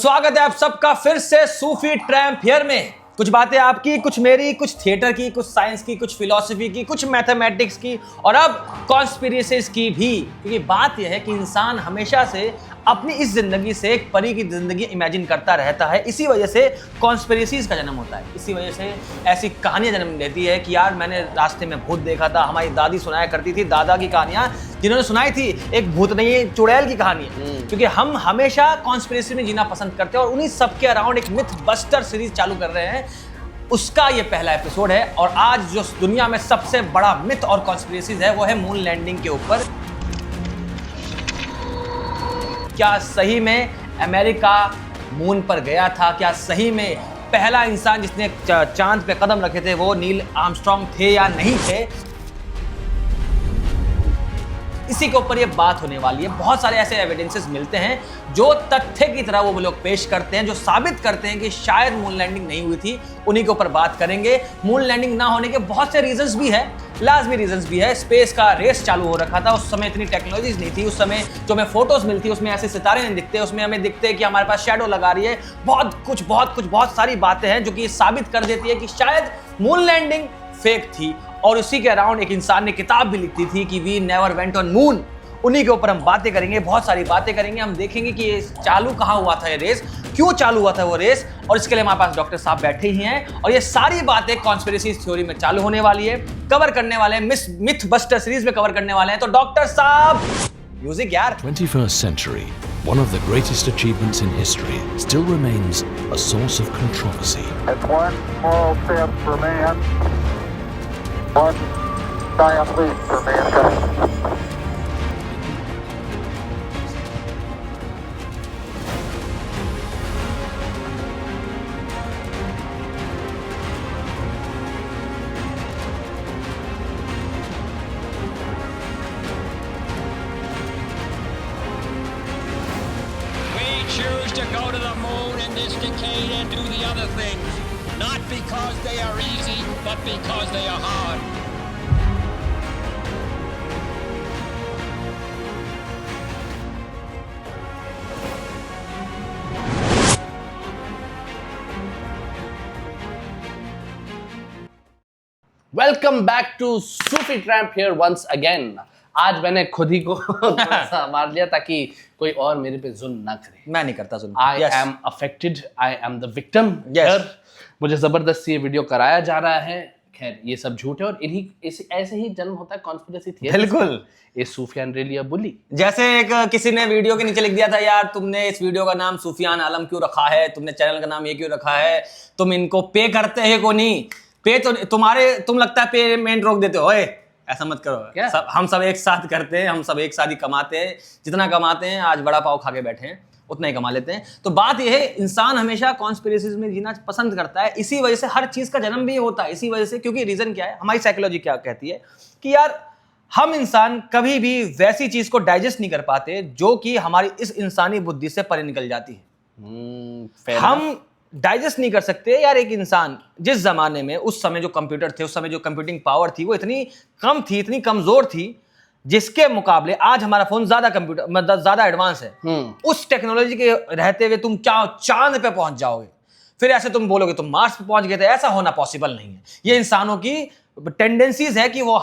स्वागत है आप सबका फिर से सूफी ट्रैम्प हियर में। कुछ बातें आपकी, कुछ मेरी, कुछ थिएटर की, कुछ साइंस की, कुछ फिलॉसफी की, कुछ मैथमेटिक्स की और अब कॉन्स्पिरेसीज की भी। क्योंकि बात यह है कि इंसान हमेशा से अपनी इस जिंदगी से एक परी की जिंदगी इमेजिन करता रहता है। इसी वजह से कॉन्स्पिरेसीज का जन्म होता है। इसी वजह से ऐसी कहानियां जन्म लेती है कि यार मैंने रास्ते में भूत देखा था। हमारी दादी सुनाया करती थी, दादा की कहानियां जिन्होंने सुनाई थी, एक भूत नहीं चुड़ैल की कहानी है। क्योंकि हम हमेशा कॉन्स्पिरेसी में जीना पसंद करते हैं और उन्हीं सबके अराउंड एक मिथ बस्टर सीरीज चालू कर रहे हैं। उसका ये पहला एपिसोड है और आज जो दुनिया में सबसे बड़ा मिथ और कॉन्स्पिरेसीज है वो है मून लैंडिंग के ऊपर। क्या सही में अमेरिका मून पर गया था? क्या सही में पहला इंसान जिसने चांद पे कदम रखे थे वो नील आर्मस्ट्रांग थे या नहीं थे? इसी के ऊपर ये बात होने वाली है। बहुत सारे ऐसे एविडेंसेस मिलते हैं जो तथ्य की तरह वो लोग पेश करते हैं, जो साबित करते हैं कि शायद मून लैंडिंग नहीं हुई थी। उन्हीं के ऊपर बात करेंगे। मून लैंडिंग ना होने के बहुत से रीजंस भी है, लाजमी रीजंस भी है। स्पेस का रेस चालू हो रखा था, उस समय इतनी टेक्नोलॉजीज नहीं थी। उस समय जो हमें फोटोज मिलती है उसमें ऐसे सितारे नहीं दिखते, उसमें हमें दिखते हैं कि हमारे पास शैडो लगा रही है। बहुत सारी बातें हैं जो कि साबित कर देती है कि शायद मून लैंडिंग फेक थी। और उसी के अराउंड एक इंसान ने किताब भी लिखी थी कि we never went on moon. उन्हीं के ऊपर हम बातें करेंगे, बहुत सारी बातें करेंगे। हम देखेंगे कि ये चालू कहाँ हुआ था, ये रेस क्यों चालू हुआ था वो रेस, और इसके लिए हमारे पास डॉक्टर साहब बैठे ही हैं और ये सारी बातें कॉन्स्पिरेसी थ्योरी में चालू होने वाली है, कवर करने वाले हैं, मिथ बस्टर सीरीज में कवर करने वाले हैं। तो डॉक्टर साहब म्यूजिक यार। 21st century, one of the greatest achievements in history, still remains a source of controversy. It's one small step for man, one giant leap for mankind. Choose to go to the moon in this decade and do the other things, not because they are easy, but because they are hard. Welcome back to Sufi Tramp here once again. आज मैंने खुद ही को थोड़ा मार लिया ताकि कोई और मेरे पे जुल्म ना करे। मैं नहीं करता जुल्म। I am affected, I am the victim here. मुझे जबरदस्ती ये वीडियो कराया जा रहा है। खैर ये सब झूठ है और ऐसे ही जन्म होता है कॉन्स्पिरेसी थियरी। बिल्कुल। ये सूफियान रियली अ बुली। जैसे एक किसी ने वीडियो के नीचे लिख दिया था, यार तुमने इस वीडियो का नाम सूफियान आलम क्यों रखा है, तुमने चैनल का नाम ये क्यों रखा है, तुम इनको पे करते हैं को नहीं? पे तो तुम लगता है पेमेंट रोक देते हो। ऐसा मत करो। हम सब एक साथ करते हैं, हम सब एक साथ ही कमाते हैं। जितना कमाते हैं, आज बड़ा पाव खा के बैठे हैं, उतना ही कमा लेते हैं। तो बात यह है, इंसान हमेशा कॉन्स्पिरेसीज में जीना पसंद करता है। इसी वजह से हर चीज का जन्म भी होता है। इसी वजह से, क्योंकि रीजन क्या है, हमारी साइकोलॉजी क्या कहती है कि यार हम इंसान कभी भी वैसी चीज को डाइजेस्ट नहीं कर पाते जो कि हमारी इस इंसानी बुद्धि से परे निकल जाती है। हम डाइजेस्ट नहीं कर सकते यार। एक इंसान जिस जमाने में, उस समय जो कंप्यूटर थे, उस समय जो कंप्यूटिंग पावर थी वो इतनी कम थी, इतनी कमजोर थी, जिसके मुकाबले आज हमारा फोन ज्यादा कंप्यूटर मतलब ज्यादा एडवांस है। उस टेक्नोलॉजी के रहते हुए तुम चांद पे पहुंच जाओगे, फिर ऐसे तुम बोलोगे तुम मार्स पे पहुंच गए थे। ऐसा होना पॉसिबल नहीं है। ये इंसानों की टेंडेंसीज है कि वो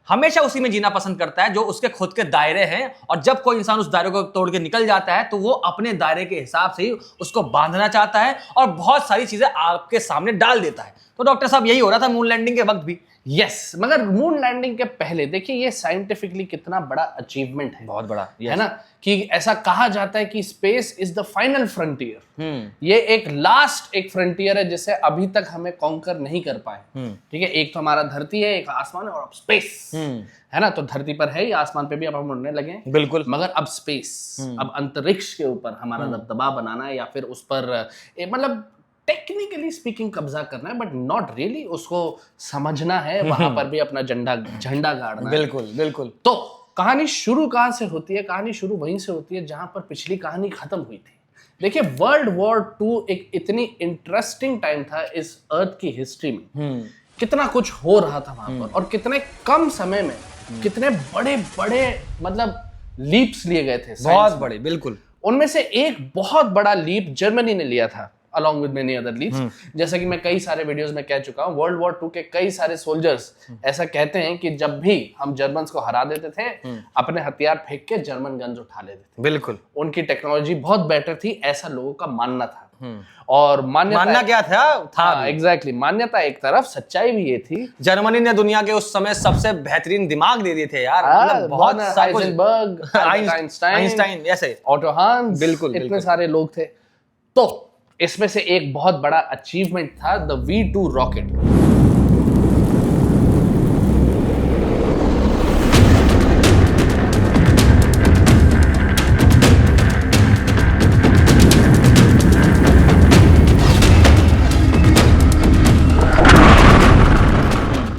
हमेशा उसी में जीना पसंद करता है जो उसके खुद के दायरे हैं। और जब कोई इंसान उस दायरे को तोड़ के निकल जाता है तो वो अपने दायरे के हिसाब से ही उसको बांधना चाहता है और बहुत सारी चीजें आपके सामने डाल देता है। तो डॉक्टर साहब यही हो रहा था मून लैंडिंग के वक्त भी। यस, मगर मून लैंडिंग के पहले देखिए ये साइंटिफिकली कितना बड़ा अचीवमेंट है। बहुत बड़ा है ना, कि ऐसा कहा जाता है कि space is the final frontier. ये एक फ्रंटियर है जिसे अभी तक हमें कॉन्कर नहीं कर पाए। ठीक है, एक तो हमारा धरती है, एक आसमान है और अब स्पेस है ना। तो धरती पर है ही, आसमान पे भी अब हम उड़ने लगे बिल्कुल, मगर अब स्पेस, अब अंतरिक्ष के ऊपर हमारा दबदबा बनाना है या फिर उस पर मतलब टेक्निकली स्पीकिंग कब्जा करना है, बट नॉट रियली। उसको समझना है, वहां पर भी अपना झंडा गाड़ना है। बिल्कुल बिल्कुल। तो कहानी शुरू कहां से होती है? कहानी शुरू वहीं से होती है जहां पर पिछली कहानी खत्म हुई थी। देखिए, वर्ल्ड वॉर 2 एक इतनी इंटरेस्टिंग टाइम था इस अर्थ की हिस्ट्री में। कितना कुछ हो रहा था वहां पर और कितने कम समय में कितने बड़े बड़े मतलब लीप्स लिए गए थे, बहुत बड़े। बिल्कुल। उनमें से एक बहुत बड़ा लीप जर्मनी ने लिया था along with many other leaps। जैसा कि मैं कई सारे वीडियोस में कह चुका हूँ, वर्ल्ड वॉर 2 के कई सारे सोल्जर्स ऐसा कहते हैं कि जब भी हम जर्मन्स को हरा देते थे, अपने हथियार फेंक के जर्मन गन्स उठा लेते थे। बिल्कुल, उनकी टेक्नोलॉजी बहुत बेटर थी, ऐसा लोगों का मानना था। और मानना क्या था भी। एग्जैक्टली, मान्यता एक तरफ, सच्चाई भी ये थी। जर्मनी ने दुनिया के उस समय सबसे बेहतरीन दिमाग दे दिए थे यार, मतलब बहुत हाइजेनबर्ग, आइंस्टाइन, ऐसे ऑटो हान्स, बिल्कुल, इतने सारे लोग थे। तो इसमें से एक बहुत बड़ा अचीवमेंट था द V2 रॉकेट।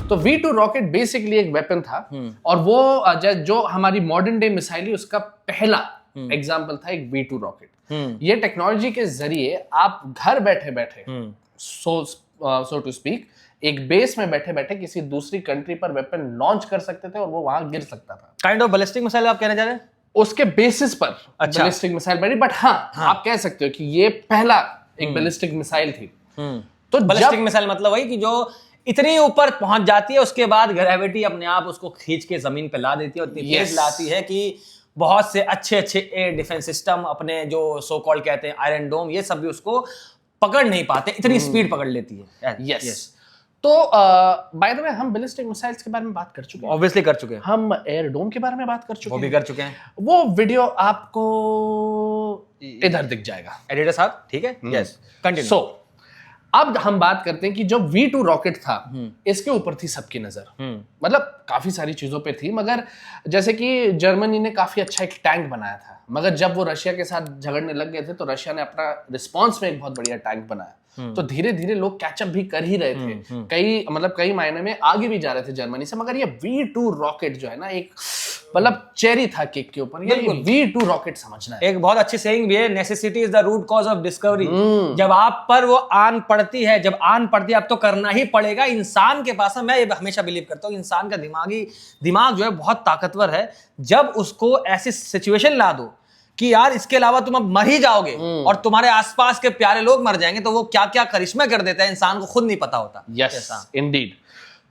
तो V2 रॉकेट बेसिकली एक वेपन था, और वो जो हमारी मॉडर्न डे मिसाइल, उसका पहला एग्जाम्पल था एक V2 रॉकेट। ये टेक्नोलॉजी के जरिए आप घर बैठे बैठे सो टू स्पीक एक बेस में बैठे बैठे किसी दूसरी कंट्री पर वेपन लॉन्च कर सकते थे और वो वहां गिर सकता था। काइंड ऑफ बैलिस्टिक मिसाइल आप कहना चाह रहे हैं? उसके बेसिस पर बैलिस्टिक मिसाइल बनी, बट हाँ, आप कह सकते हो कि ये पहला एक बैलिस्टिक मिसाइल थी। तो बैलिस्टिक मिसाइल मतलब वही कि जो इतनी ऊपर पहुंच जाती है, उसके बाद ग्रेविटी अपने आप उसको खींच के जमीन पे ला देती है, और इतनी तेज लाती है कि बहुत से अच्छे एयर डिफेंस सिस्टम, अपने जो सो कॉल्ड कहते हैं आयरन डोम, ये सब भी उसको पकड़ नहीं पाते, इतनी स्पीड पकड़ लेती है। यस। तो बाय द वे, हम बैलिस्टिक मिसाइल्स के बारे में बात कर चुके हैं, ऑब्वियसली कर चुके हैं। हम एयर डोम के बारे में बात कर चुके हैं, वो भी कर चुके हैं। वो वीडियो आपको इधर दिख जाएगा, एडिटर साहब, ठीक है? Yes, continue. सो अब हम बात करते हैं कि जो V2 रॉकेट था, इसके ऊपर थी सबकी नजर। मतलब काफी सारी चीजों पे थी, मगर जैसे कि जर्मनी ने काफी अच्छा एक टैंक बनाया था, मगर जब वो रशिया के साथ झगड़ने लग गए थे तो रशिया ने अपना रिस्पॉन्स में एक बहुत बढ़िया टैंक बनाया। तो धीरे धीरे लोग कैचअप भी कर ही रहे थे, कई मायने में आगे भी जा रहे थे जर्मनी से। मगर ये V2 रॉकेट जो है ना, एक मतलब चेरी था केक के ऊपर। ये V2 रॉकेट समझना है। एक बहुत अच्छी सेइंग भी है, necessity is the root cause of discovery. जब आप पर वो आन पड़ती है, अब तो करना ही पड़ेगा। इंसान के पास, मैं ये हमेशा बिलीव करता हूँ, इंसान का दिमाग जो है बहुत ताकतवर है। जब उसको ऐसी सिचुएशन ला दो कि यार इसके अलावा तुम अब मर ही जाओगे और तुम्हारे आसपास के प्यारे लोग मर जाएंगे, तो वो क्या क्या करिश्मा कर देता है, इंसान को खुद नहीं पता होता। Yes, Indeed.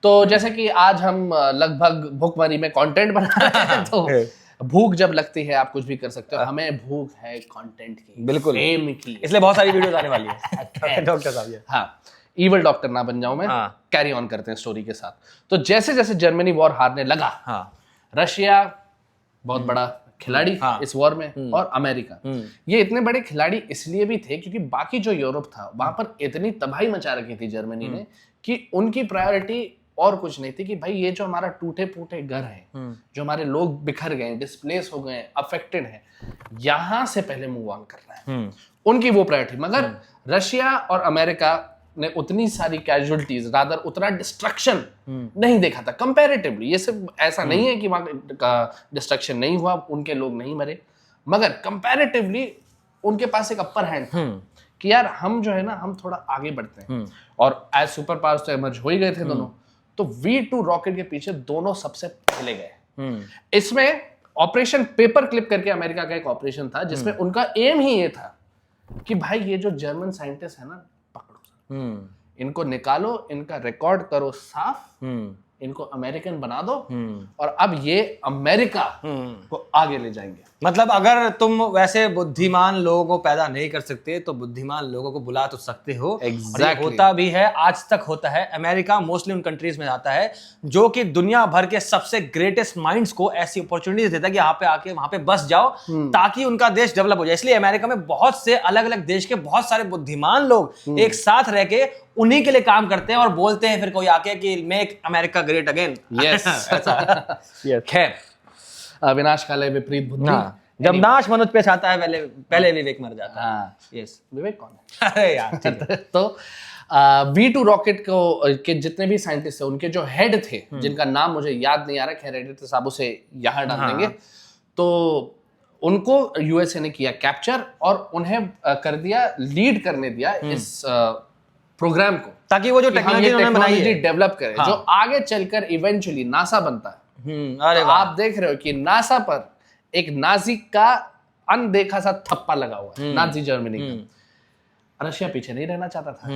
तो जैसे कि आज हम लगभग भूखमरी में कंटेंट बना रहे हैं, तो भूख जब लगती है आप कुछ भी कर सकते हो। हमें भूख है कंटेंट की, बिल्कुल, फेम की, इसलिए बहुत सारी वीडियोस आने वाली है। डॉक्टर साहब, हाँ, इवल डॉक्टर ना बन जाऊं मैं। कैरी ऑन करते हैं स्टोरी के साथ। तो जैसे जैसे जर्मनी वॉर हारने लगा, रशिया बहुत बड़ा खिलाड़ी इस वॉर में, और अमेरिका, ये इतने बड़े खिलाड़ी इसलिए भी थे क्योंकि बाकी जो यूरोप था वहां पर इतनी तबाही मचा रखी थी जर्मनी ने कि उनकी प्रायोरिटी और कुछ नहीं थी कि भाई ये जो हमारा टूटे फूटे घर है, जो हमारे लोग बिखर गए, डिस्प्लेस हो गए, अफेक्टेड हैं, यहां से पहले मूव ऑन करना है, उनकी वो प्रायोरिटी। मगर रशिया और अमेरिका ने उतनी सारी कैजुअलिटीज, रादर उतना डिस्ट्रक्शन नहीं देखा था कंपैरेटिवली। ये सिर्फ ऐसा नहीं है कि वहां का डिस्ट्रक्शन नहीं हुआ, उनके लोग नहीं मरे, मगर कंपैरेटिवली उनके पास एक अपर हैंड कि यार हम जो है ना, हम थोड़ा आगे बढ़ते हैं। और एज सुपर पावर्स तो एमर्ज हो ही गए थे दोनों। तो V2 रॉकेट के पीछे दोनों सबसे पहले गए। इसमें ऑपरेशन पेपर क्लिप करके अमेरिका का एक ऑपरेशन था, जिसमें उनका एम ही ये था कि भाई ये जो जर्मन साइंटिस्ट है ना, इनको निकालो, इनका रिकॉर्ड करो साफ, इनको अमेरिकन बना दो, और अब ये अमेरिका को आगे ले जाएंगे। मतलब अगर तुम वैसे बुद्धिमान लोगों को पैदा नहीं कर सकते तो बुद्धिमान लोगों को बुला तो सकते हो। Exactly. होता भी है, आज तक होता है। अमेरिका मोस्टली उन कंट्रीज में आता है जो कि दुनिया भर के सबसे ग्रेटेस्ट माइंड्स को ऐसी अपॉर्चुनिटीज देता है कि यहाँ पे आके वहां पे बस जाओ, ताकि उनका देश डेवलप हो जाए। इसलिए अमेरिका में बहुत से अलग अलग देश के बहुत सारे बुद्धिमान लोग एक साथ रह के उन्हीं के लिए काम करते हैं और बोलते हैं फिर कोई आके कि मेक अमेरिका ग्रेट अगेन। खैर, विनाश काले विपरीत बुद्धि। जब नाश मनुष्य पे छाता है, पहले विवेक मर जाता है। हाँ, यस, विवेक कौन है? अरे यार। तो V2 रॉकेट को के जितने भी साइंटिस्ट थे, उनके जो हेड थे, जिनका नाम मुझे याद नहीं आ रहा, खैर एडिटर साहब उसे यहाँ डाल देंगे, तो उनको यूएसए ने किया कैप्चर और उन्हें कर दिया, लीड करने दिया इस प्रोग्राम को, ताकि वो जो टेक्नोलॉजी उन्होंने बनाई है डेवलप करे, जो आगे चलकर इवेंचुअली नासा बनता है। अरे तो आप देख रहे हो कि नासा पर एक नाजी का अनदेखा सा थप्पा लगा हुआ है नाजी जर्मनी का। रशिया पीछे नहीं रहना चाहता था।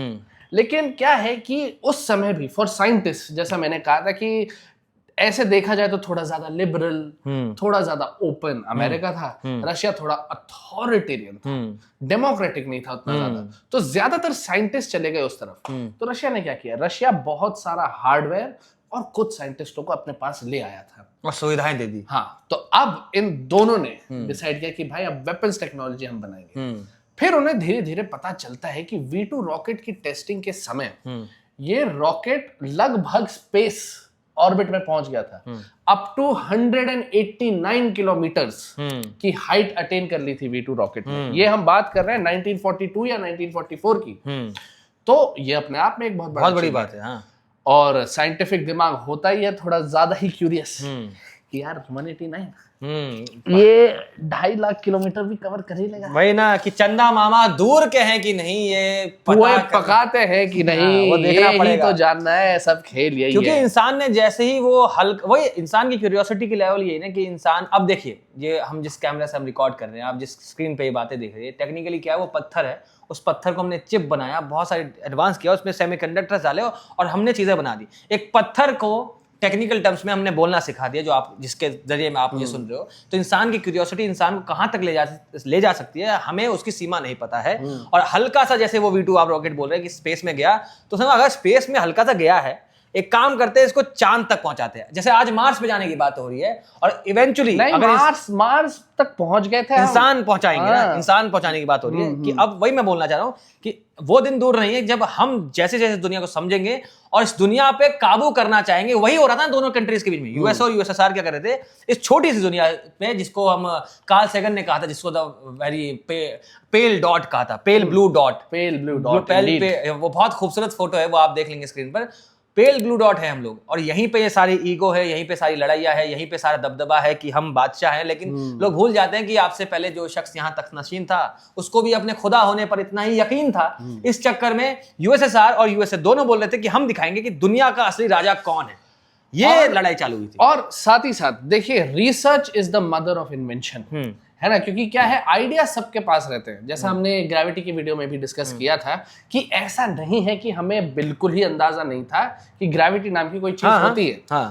लेकिन क्या है कि उस समय भी फॉर साइंटिस्ट, जैसा मैंने कहा था कि ऐसे देखा जाए तो थोड़ा ज्यादा लिबरल, थोड़ा ज्यादा ओपन अमेरिका था, रशिया थोड़ा अथॉरिटेरियन था, डेमोक्रेटिक नहीं था उतना ज्यादा। तो ज्यादातर साइंटिस्ट चले गए उस तरफ। तो रशिया ने क्या किया, रशिया बहुत सारा हार्डवेयर और कुछ साइंटिस्टों को अपने पास ले आया था और सुविधाएं दे दी। हाँ, तो अब इन दोनों ने डिसाइड किया कि भाई अब वेपन्स टेक्नोलॉजी हम बनाएंगे। फिर उन्हें धीरे धीरे पता चलता है कि V2 रॉकेट की टेस्टिंग के समय ये रॉकेट लगभग स्पेस ऑर्बिट में पहुंच गया था। अप टू 189 किलोमीटर्स की हाइट अटेन कर ली थी V2 रॉकेट ने। ये हम बात कर रहे हैं 1942 या 1944 की। तो ये अपने आप में एक बहुत बड़ी बात है। हाँ। और साइंटिफिक दिमाग होता ही है थोड़ा ज्यादा ही क्यूरियस कि यार 189 ये 2.5 लाख किलोमीटर भी कवर कर ही लेगा। वही ना कि चंदा मामा दूर के हैं कि नहीं, ये पकाते हैं कि नहीं, वो देखना ये पड़ेगा। ही तो जानना है, सब खेल यही क्योंकि है। इंसान ने जैसे ही वो वही इंसान की क्यूरियोसिटी की लेवल यही ना कि इंसान, अब देखिए ये हम जिस कैमरा से हम रिकॉर्ड कर रहे हैं, आप जिस स्क्रीन पे ये बातें देख रहे हैं, टेक्निकली क्या है, वो पत्थर है। उस पत्थर को हमने चिप बनाया, बहुत सारे एडवांस किया, उसमें सेमीकंडक्टर्स डाले और हमने चीजें बना दी। एक पत्थर को टेक्निकल टर्म्स में हमने बोलना सिखा दिया, जो आप जिसके जरिए में आप ये सुन रहे हो। तो इंसान की क्यूरियोसिटी इंसान को कहाँ तक ले जा सकती है, हमें उसकी सीमा नहीं पता है। और हल्का सा जैसे वो V2 आप रॉकेट बोल रहे हैं कि स्पेस में गया, तो समझो अगर स्पेस में हल्का सा गया है, एक काम करते हैं इसको चांद तक पहुंचाते हैं। जैसे आज मार्स पे जाने की बात हो रही है और इवेंचुअली अगर मार्स तक पहुंच गए थे, इंसान पहुंचाएंगे ना, इंसान पहुंचाने की बात हो रही है कि अब वही मैं बोलना चाह रहा हूं कि वो दिन दूर नहीं है जब हम जैसे जैसे दुनिया को समझेंगे और इस दुनिया पे काबू करना चाहेंगे। वही हो रहा था दोनों कंट्रीज के बीच में। यूएस और यूएसएसआर क्या कर रहे थे इस छोटी सी दुनिया पे, जिसको हम कार्ल सेगन ने कहा था, जिसको द वेरी पेल डॉट कहा था, पेल ब्लू डॉट। वो बहुत खूबसूरत फोटो है, वो आप देख लेंगे स्क्रीन पर। पेल ब्लू डॉट है हम लोग, और यहीं पे ये सारी ईगो है, यहीं पे सारी लड़ाइयाँ है, यहीं पे सारा दबदबा है कि हम बादशाह हैं। लेकिन लोग भूल जाते हैं कि आपसे पहले जो शख्स यहाँ तक नशीन था उसको भी अपने खुदा होने पर इतना ही यकीन था। इस चक्कर में यूएसएसआर और यूएसए दोनों बोल रहे थे कि हम दिखाएंगे कि दुनिया का असली राजा कौन है। ये लड़ाई चालू हुई थी। और साथ ही साथ देखिए, research is the mother of invention, है ना। क्योंकि क्या है, आइडिया सबके पास रहते हैं। जैसा हमने ग्रेविटी की वीडियो में भी डिस्कस किया था कि ऐसा नहीं है कि हमें बिल्कुल ही अंदाजा नहीं था कि ग्रेविटी नाम की कोई चीज होती है।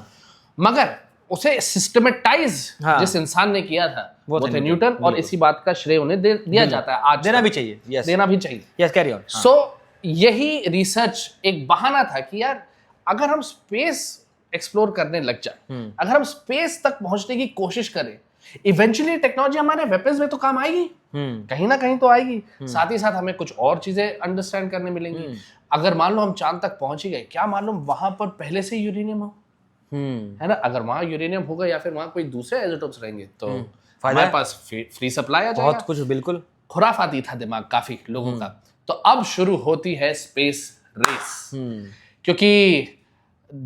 मगर उसे सिस्टमेटाइज जिस इंसान ने किया था वो थे न्यूटन, और इसी बात का श्रेय उन्हें दिया जाता है। आज देना भी चाहिए, यस, देना भी चाहिए, यस, कैरी ऑन। सो यही रिसर्च एक बहाना था कि यार अगर हम स्पेस एक्सप्लोर करने लग जाए, अगर हम स्पेस तक पहुंचने की कोशिश करें, इवेंचुअली टेक्नोलॉजी हमारे वेपन्स में तो काम आएगी, कहीं ना कहीं तो आएगी। साथ ही साथ हमें कुछ और चीजें अंडरस्टैंड करने मिलेंगी। अगर मान लो हम चांद तक पहुंच ही गए, क्या मालूम वहां पर पहले से यूरेनियम हो, है ना। अगर वहां यूरेनियम होगा या फिर वहां कोई दूसरे आइसोटोप्स रहेंगे तो हमारे पास फ्री सप्लाई आ जाएगा। बहुत कुछ, बिल्कुल खुराफाती था दिमाग काफी लोगों का। तो अब शुरू होती है स्पेस रेस, क्योंकि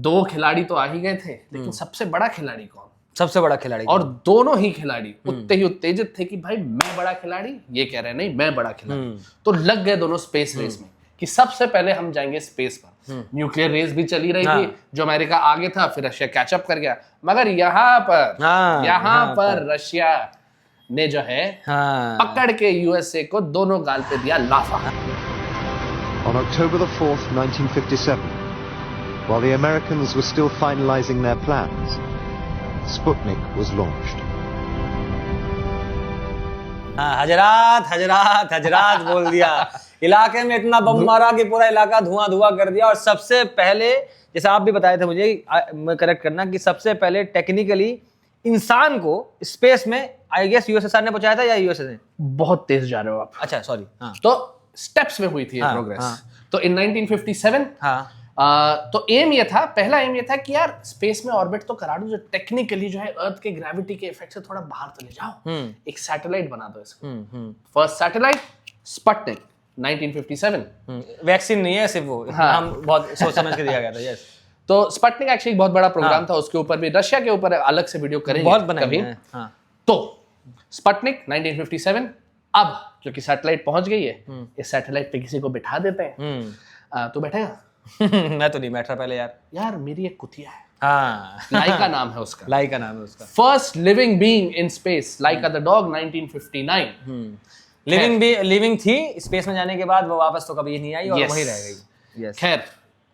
2 खिलाड़ी तो आ ही गए थे, लेकिन सबसे बड़ा खिलाड़ी कौन? सबसे बड़ा खिलाड़ी। और दोनों ही खिलाड़ी उतने ही उत्तेजित थे कि भाई मैं बड़ा खिलाड़ी, ये कह रहे हैं नहीं मैं बड़ा खिलाड़ी। तो लग गए दोनों स्पेस रेस में कि सबसे पहले हम जाएंगे स्पेस पर। न्यूक्लियर रेस भी चली रही थी, जो अमेरिका आगे था, फिर रशिया कैचअप कर गया। मगर यहाँ पर रशिया ने जो है पकड़ के यूएसए को दोनों गाल पे दिया लाफा। On October the 4th, 1957, while the Americans were still finalizing their plans, Sputnik was launched. हजरात बोल दिया। इलाके में इतना बम मारा कि पूरा इलाका धुआं कर दिया। और सबसे पहले, जैसे आप भी बताए थे मुझे, मैं करेक्ट करना, कि सबसे पहले टेक्निकली इंसान को स्पेस में आई गेस यूएसएसआर ने पहुंचाया था या यूएसए ने? बहुत तेज जा रहे हो आप। अच्छा सॉरी। तो स्टेप्स में हुई थी प्रोग्रेस। तो इन 1957 तो पहला एम ये था कि यार स्पेस में ऑर्बिट तो करा दो, जो टेक्निकली जो है अर्थ के ग्रेविटी के इफेक्ट से थोड़ा बाहर तो ले जाओ, एक सैटेलाइट बना दो इसको। First satellite Sputnik 1957। वैक्सीन नहीं है सिर्फ वो, हम बहुत सोच समझ के दिया गया था। यस। तो स्पुतनिक एक्चुअली बहुत बड़ा प्रोग्राम था, उसके ऊपर भी रशिया के ऊपर अलग से वीडियो करेंगे बहुत बनाएंगे। तो स्पुतनिक 1957, अब जो कि सैटेलाइट पहुंच गई है, इस सैटेलाइट पे किसी को बिठा देते हैं। तो बैठेगा? मैं तो नहीं बैठ रहा पहले यार। यार मेरी एक कुतिया है। हाँ लाइका नाम है उसका। लाइका नाम है उसका। First living being in space, Laika the dog, 1959। Living थी, स्पेस में जाने के बाद वो वापस तो कभी नहीं आई और Yes. वही रह गई। Yes. खैर,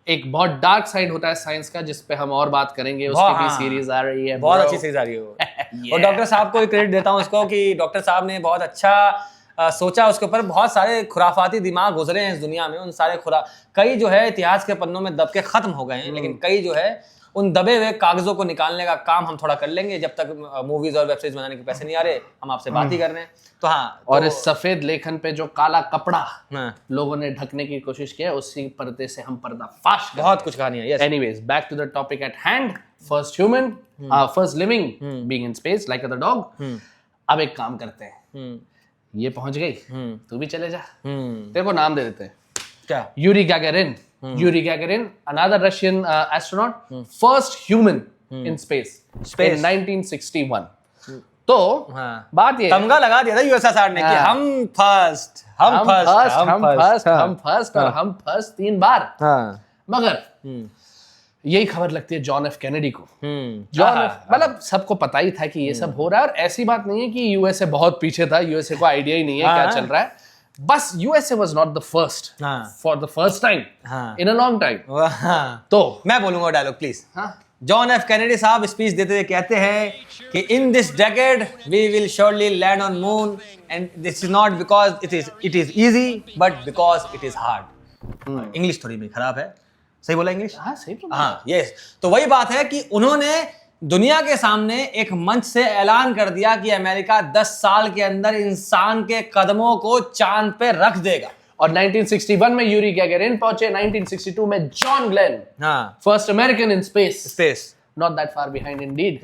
एक बहुत डार्क साइड होता है साइंस का, जिस पे हम और बात करेंगे। बहुत, उसकी भी हाँ। सीरीज आ रही है, बहुत bro। अच्छी सीरीज आ रही है वो। और डॉक्टर साहब को भी क्रेडिट देता हूँ उसको कि डॉक्टर साहब ने बहुत अच्छा सोचा उसके ऊपर। बहुत सारे खुराफाती दिमाग गुजरे हैं इस दुनिया में, उन सारे कई जो है इतिहास के पन्नों में दब के खत्म हो गए हैं, लेकिन कई जो है उन दबे हुए कागजों को निकालने का काम हम थोड़ा कर लेंगे। जब तक मूवीज और वेब सीरीज बनाने के पैसे नहीं आ रहे, हम आपसे बात ही कर रहे हैं। तो हाँ, और इस सफेद लेखन पे जो काला कपड़ा हाँ, लोगों ने ढकने की कोशिश किया, उसी पर्दे से हम पर्दाफाश कर बहुत कुछ कहानी है। Yes. Anyways, back to the topic at hand. First human, first living being in space, like the dog. अब एक काम करते हैं, ये पहुंच गई, तू भी चले जा, तेरे को नाम दे देते हैं। क्या? Yuri Gagarin. Yuri Gagarin, another Russian astronaut, first human in space in 1961. तो हाँ, बात ये, तमगा लगा दिया था यूएसएसआर ने कि हाँ। हम फर्स्ट, हम फर्स्ट और हम फर्स्ट 3 बार। हाँ, मगर यही खबर लगती है जॉन एफ कैनेडी को। हाँ, मतलब सबको पता ही था कि ये सब हो रहा है, और ऐसी बात नहीं है कि यूएसए बहुत पीछे था, यूएसए को आइडिया ही नहीं है क्या चल रहा है। बस USA was not the first for the first time in a long time. हाँ। तो मैं बोलूंगा डायलॉग प्लीज। हाँ, जॉन एफ कैनेडी साहब स्पीच देते हुए कहते हैं कि in this decade we will surely land on moon and this is not because it is easy but because it is hard. English थोड़ी मेरी खराब है, सही बोला इंग्लिश? हाँ सही तो हाँ, यस। तो वही बात है कि उन्होंने दुनिया के सामने एक मंच से ऐलान कर दिया कि अमेरिका 10 साल के अंदर इंसान के कदमों को चांद पे रख देगा। और 1961 में यूरी गैगरिन पहुंचे, 1962 में जॉन ग्लेन, हाँ, first American in space, space. Not that far behind Indeed.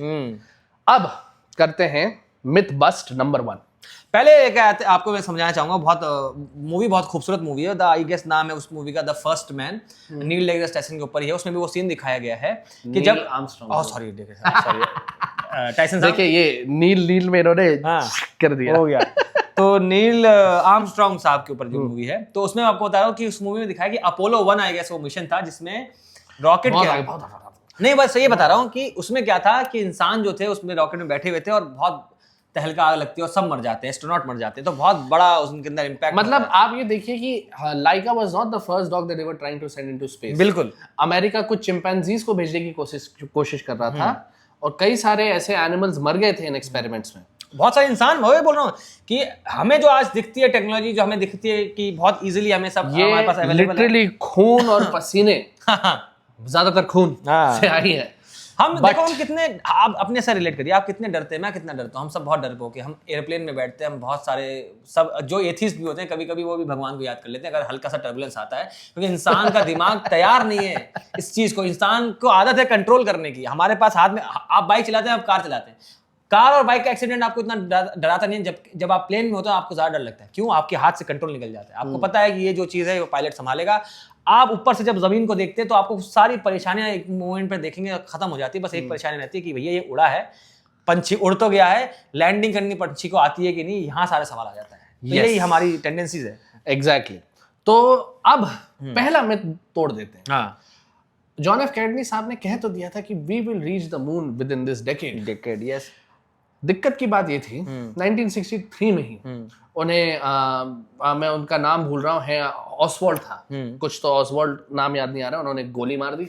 अब करते हैं मिथ बस्ट नंबर 1। पहले एक आपको मैं समझाना चाहूंगा, बहुत मूवी बहुत खूबसूरत मूवी है, द आई गेस नाम है उस मूवी का, the first man, Neil deGrasse Tyson के ऊपर ही है। उसमें भी वो सीन दिखाया गया है कि जब सॉरी टायसन साहब, देखिए ये नील में इन्होंने कर दिया, हो गया। तो नील आर्मस्ट्रांग साहब के ऊपर जो मूवी है, तो उसमें आपको बता रहा हूँ कि उस मूवी में दिखाया कि अपोलो 1 आई गेस वो मिशन था जिसमें रॉकेट नहीं, बस ये बता रहा हूँ कि उसमें क्या था कि इंसान जो थे उसमें रॉकेट में बैठे हुए थे और बहुत तहलका आग लगती है और सब मर जाते हैं, एस्ट्रोनॉट मर जाते हैं। तो बहुत बड़ा उनके अंदर इम्पैक्ट। मतलब आप ये देखिए कि Laika was not the first dog that they were trying to send into space. बिल्कुल, अमेरिका कुछ चिंपैंजीज को भेजने की कोशिश कर रहा था, और कई सारे ऐसे एनिमल्स मर गए थे इन एक्सपेरिमेंट्स में। बहुत सारे इंसान, मैं बोल रहा हूँ कि हमें जो आज दिखती है टेक्नोलॉजी, जो हमें दिखती है कि बहुत इजीली हमें सब हमारे पास ये अवेलेबल है। लिटरली खून और पसीने, ज्यादातर खून से आई है। हम देखो हम कितने, आप अपने से रिलेट करिए, आप कितने डरते हैं, मैं कितना डरता हूँ। हम सब बहुत डरपोक हैं। हम एयरप्लेन में बैठते हैं, हम बहुत सारे सब जो एथिस्ट भी होते हैं कभी कभी वो भी भगवान को याद कर लेते हैं अगर हल्का सा टर्बुलेंस आता है, क्योंकि इंसान का दिमाग तैयार नहीं है इस चीज को। इंसान को आदत है कंट्रोल करने की। हमारे पास हाथ में, आप बाइक चलाते हैं, आप कार चलाते हैं, कार और बाइक का एक्सीडेंट आपको इतना डराता नहीं है। जब आप प्लेन में होते हो आपको ज्यादा डर लगता है। क्यों? आपके हाथ से कंट्रोल निकल जाता है। आपको पता है कि ये जो चीज है वो पायलट संभालेगा। आप ऊपर से जब जमीन को देखते हैं तो आपको सारी परेशानियां एक मोमेंट पर देखेंगे खत्म हो जाती है। बस एक परेशानी रहती है कि भैया ये उड़ा है, पंछी उड़ तो गया है, लैंडिंग करनी पंछी को आती है कि नहीं, यहाँ सारे सवाल आ जाता है। तो यही हमारी टेंडेंसीज है। एग्जैक्टली। तो अब पहला मिथ तोड़ देते हैं। हाँ, जॉन एफ कैनेडी साहब ने कह तो दिया था कि we will reach the moon within this decade. Yes. दिक्कत की बात ये थी 1963 में ही उन्हें मैं उनका नाम भूल रहा हूँ, है ऑसवाल्ड था कुछ, तो ऑसवाल्ड नाम याद नहीं आ रहा, उन्होंने गोली मार दी।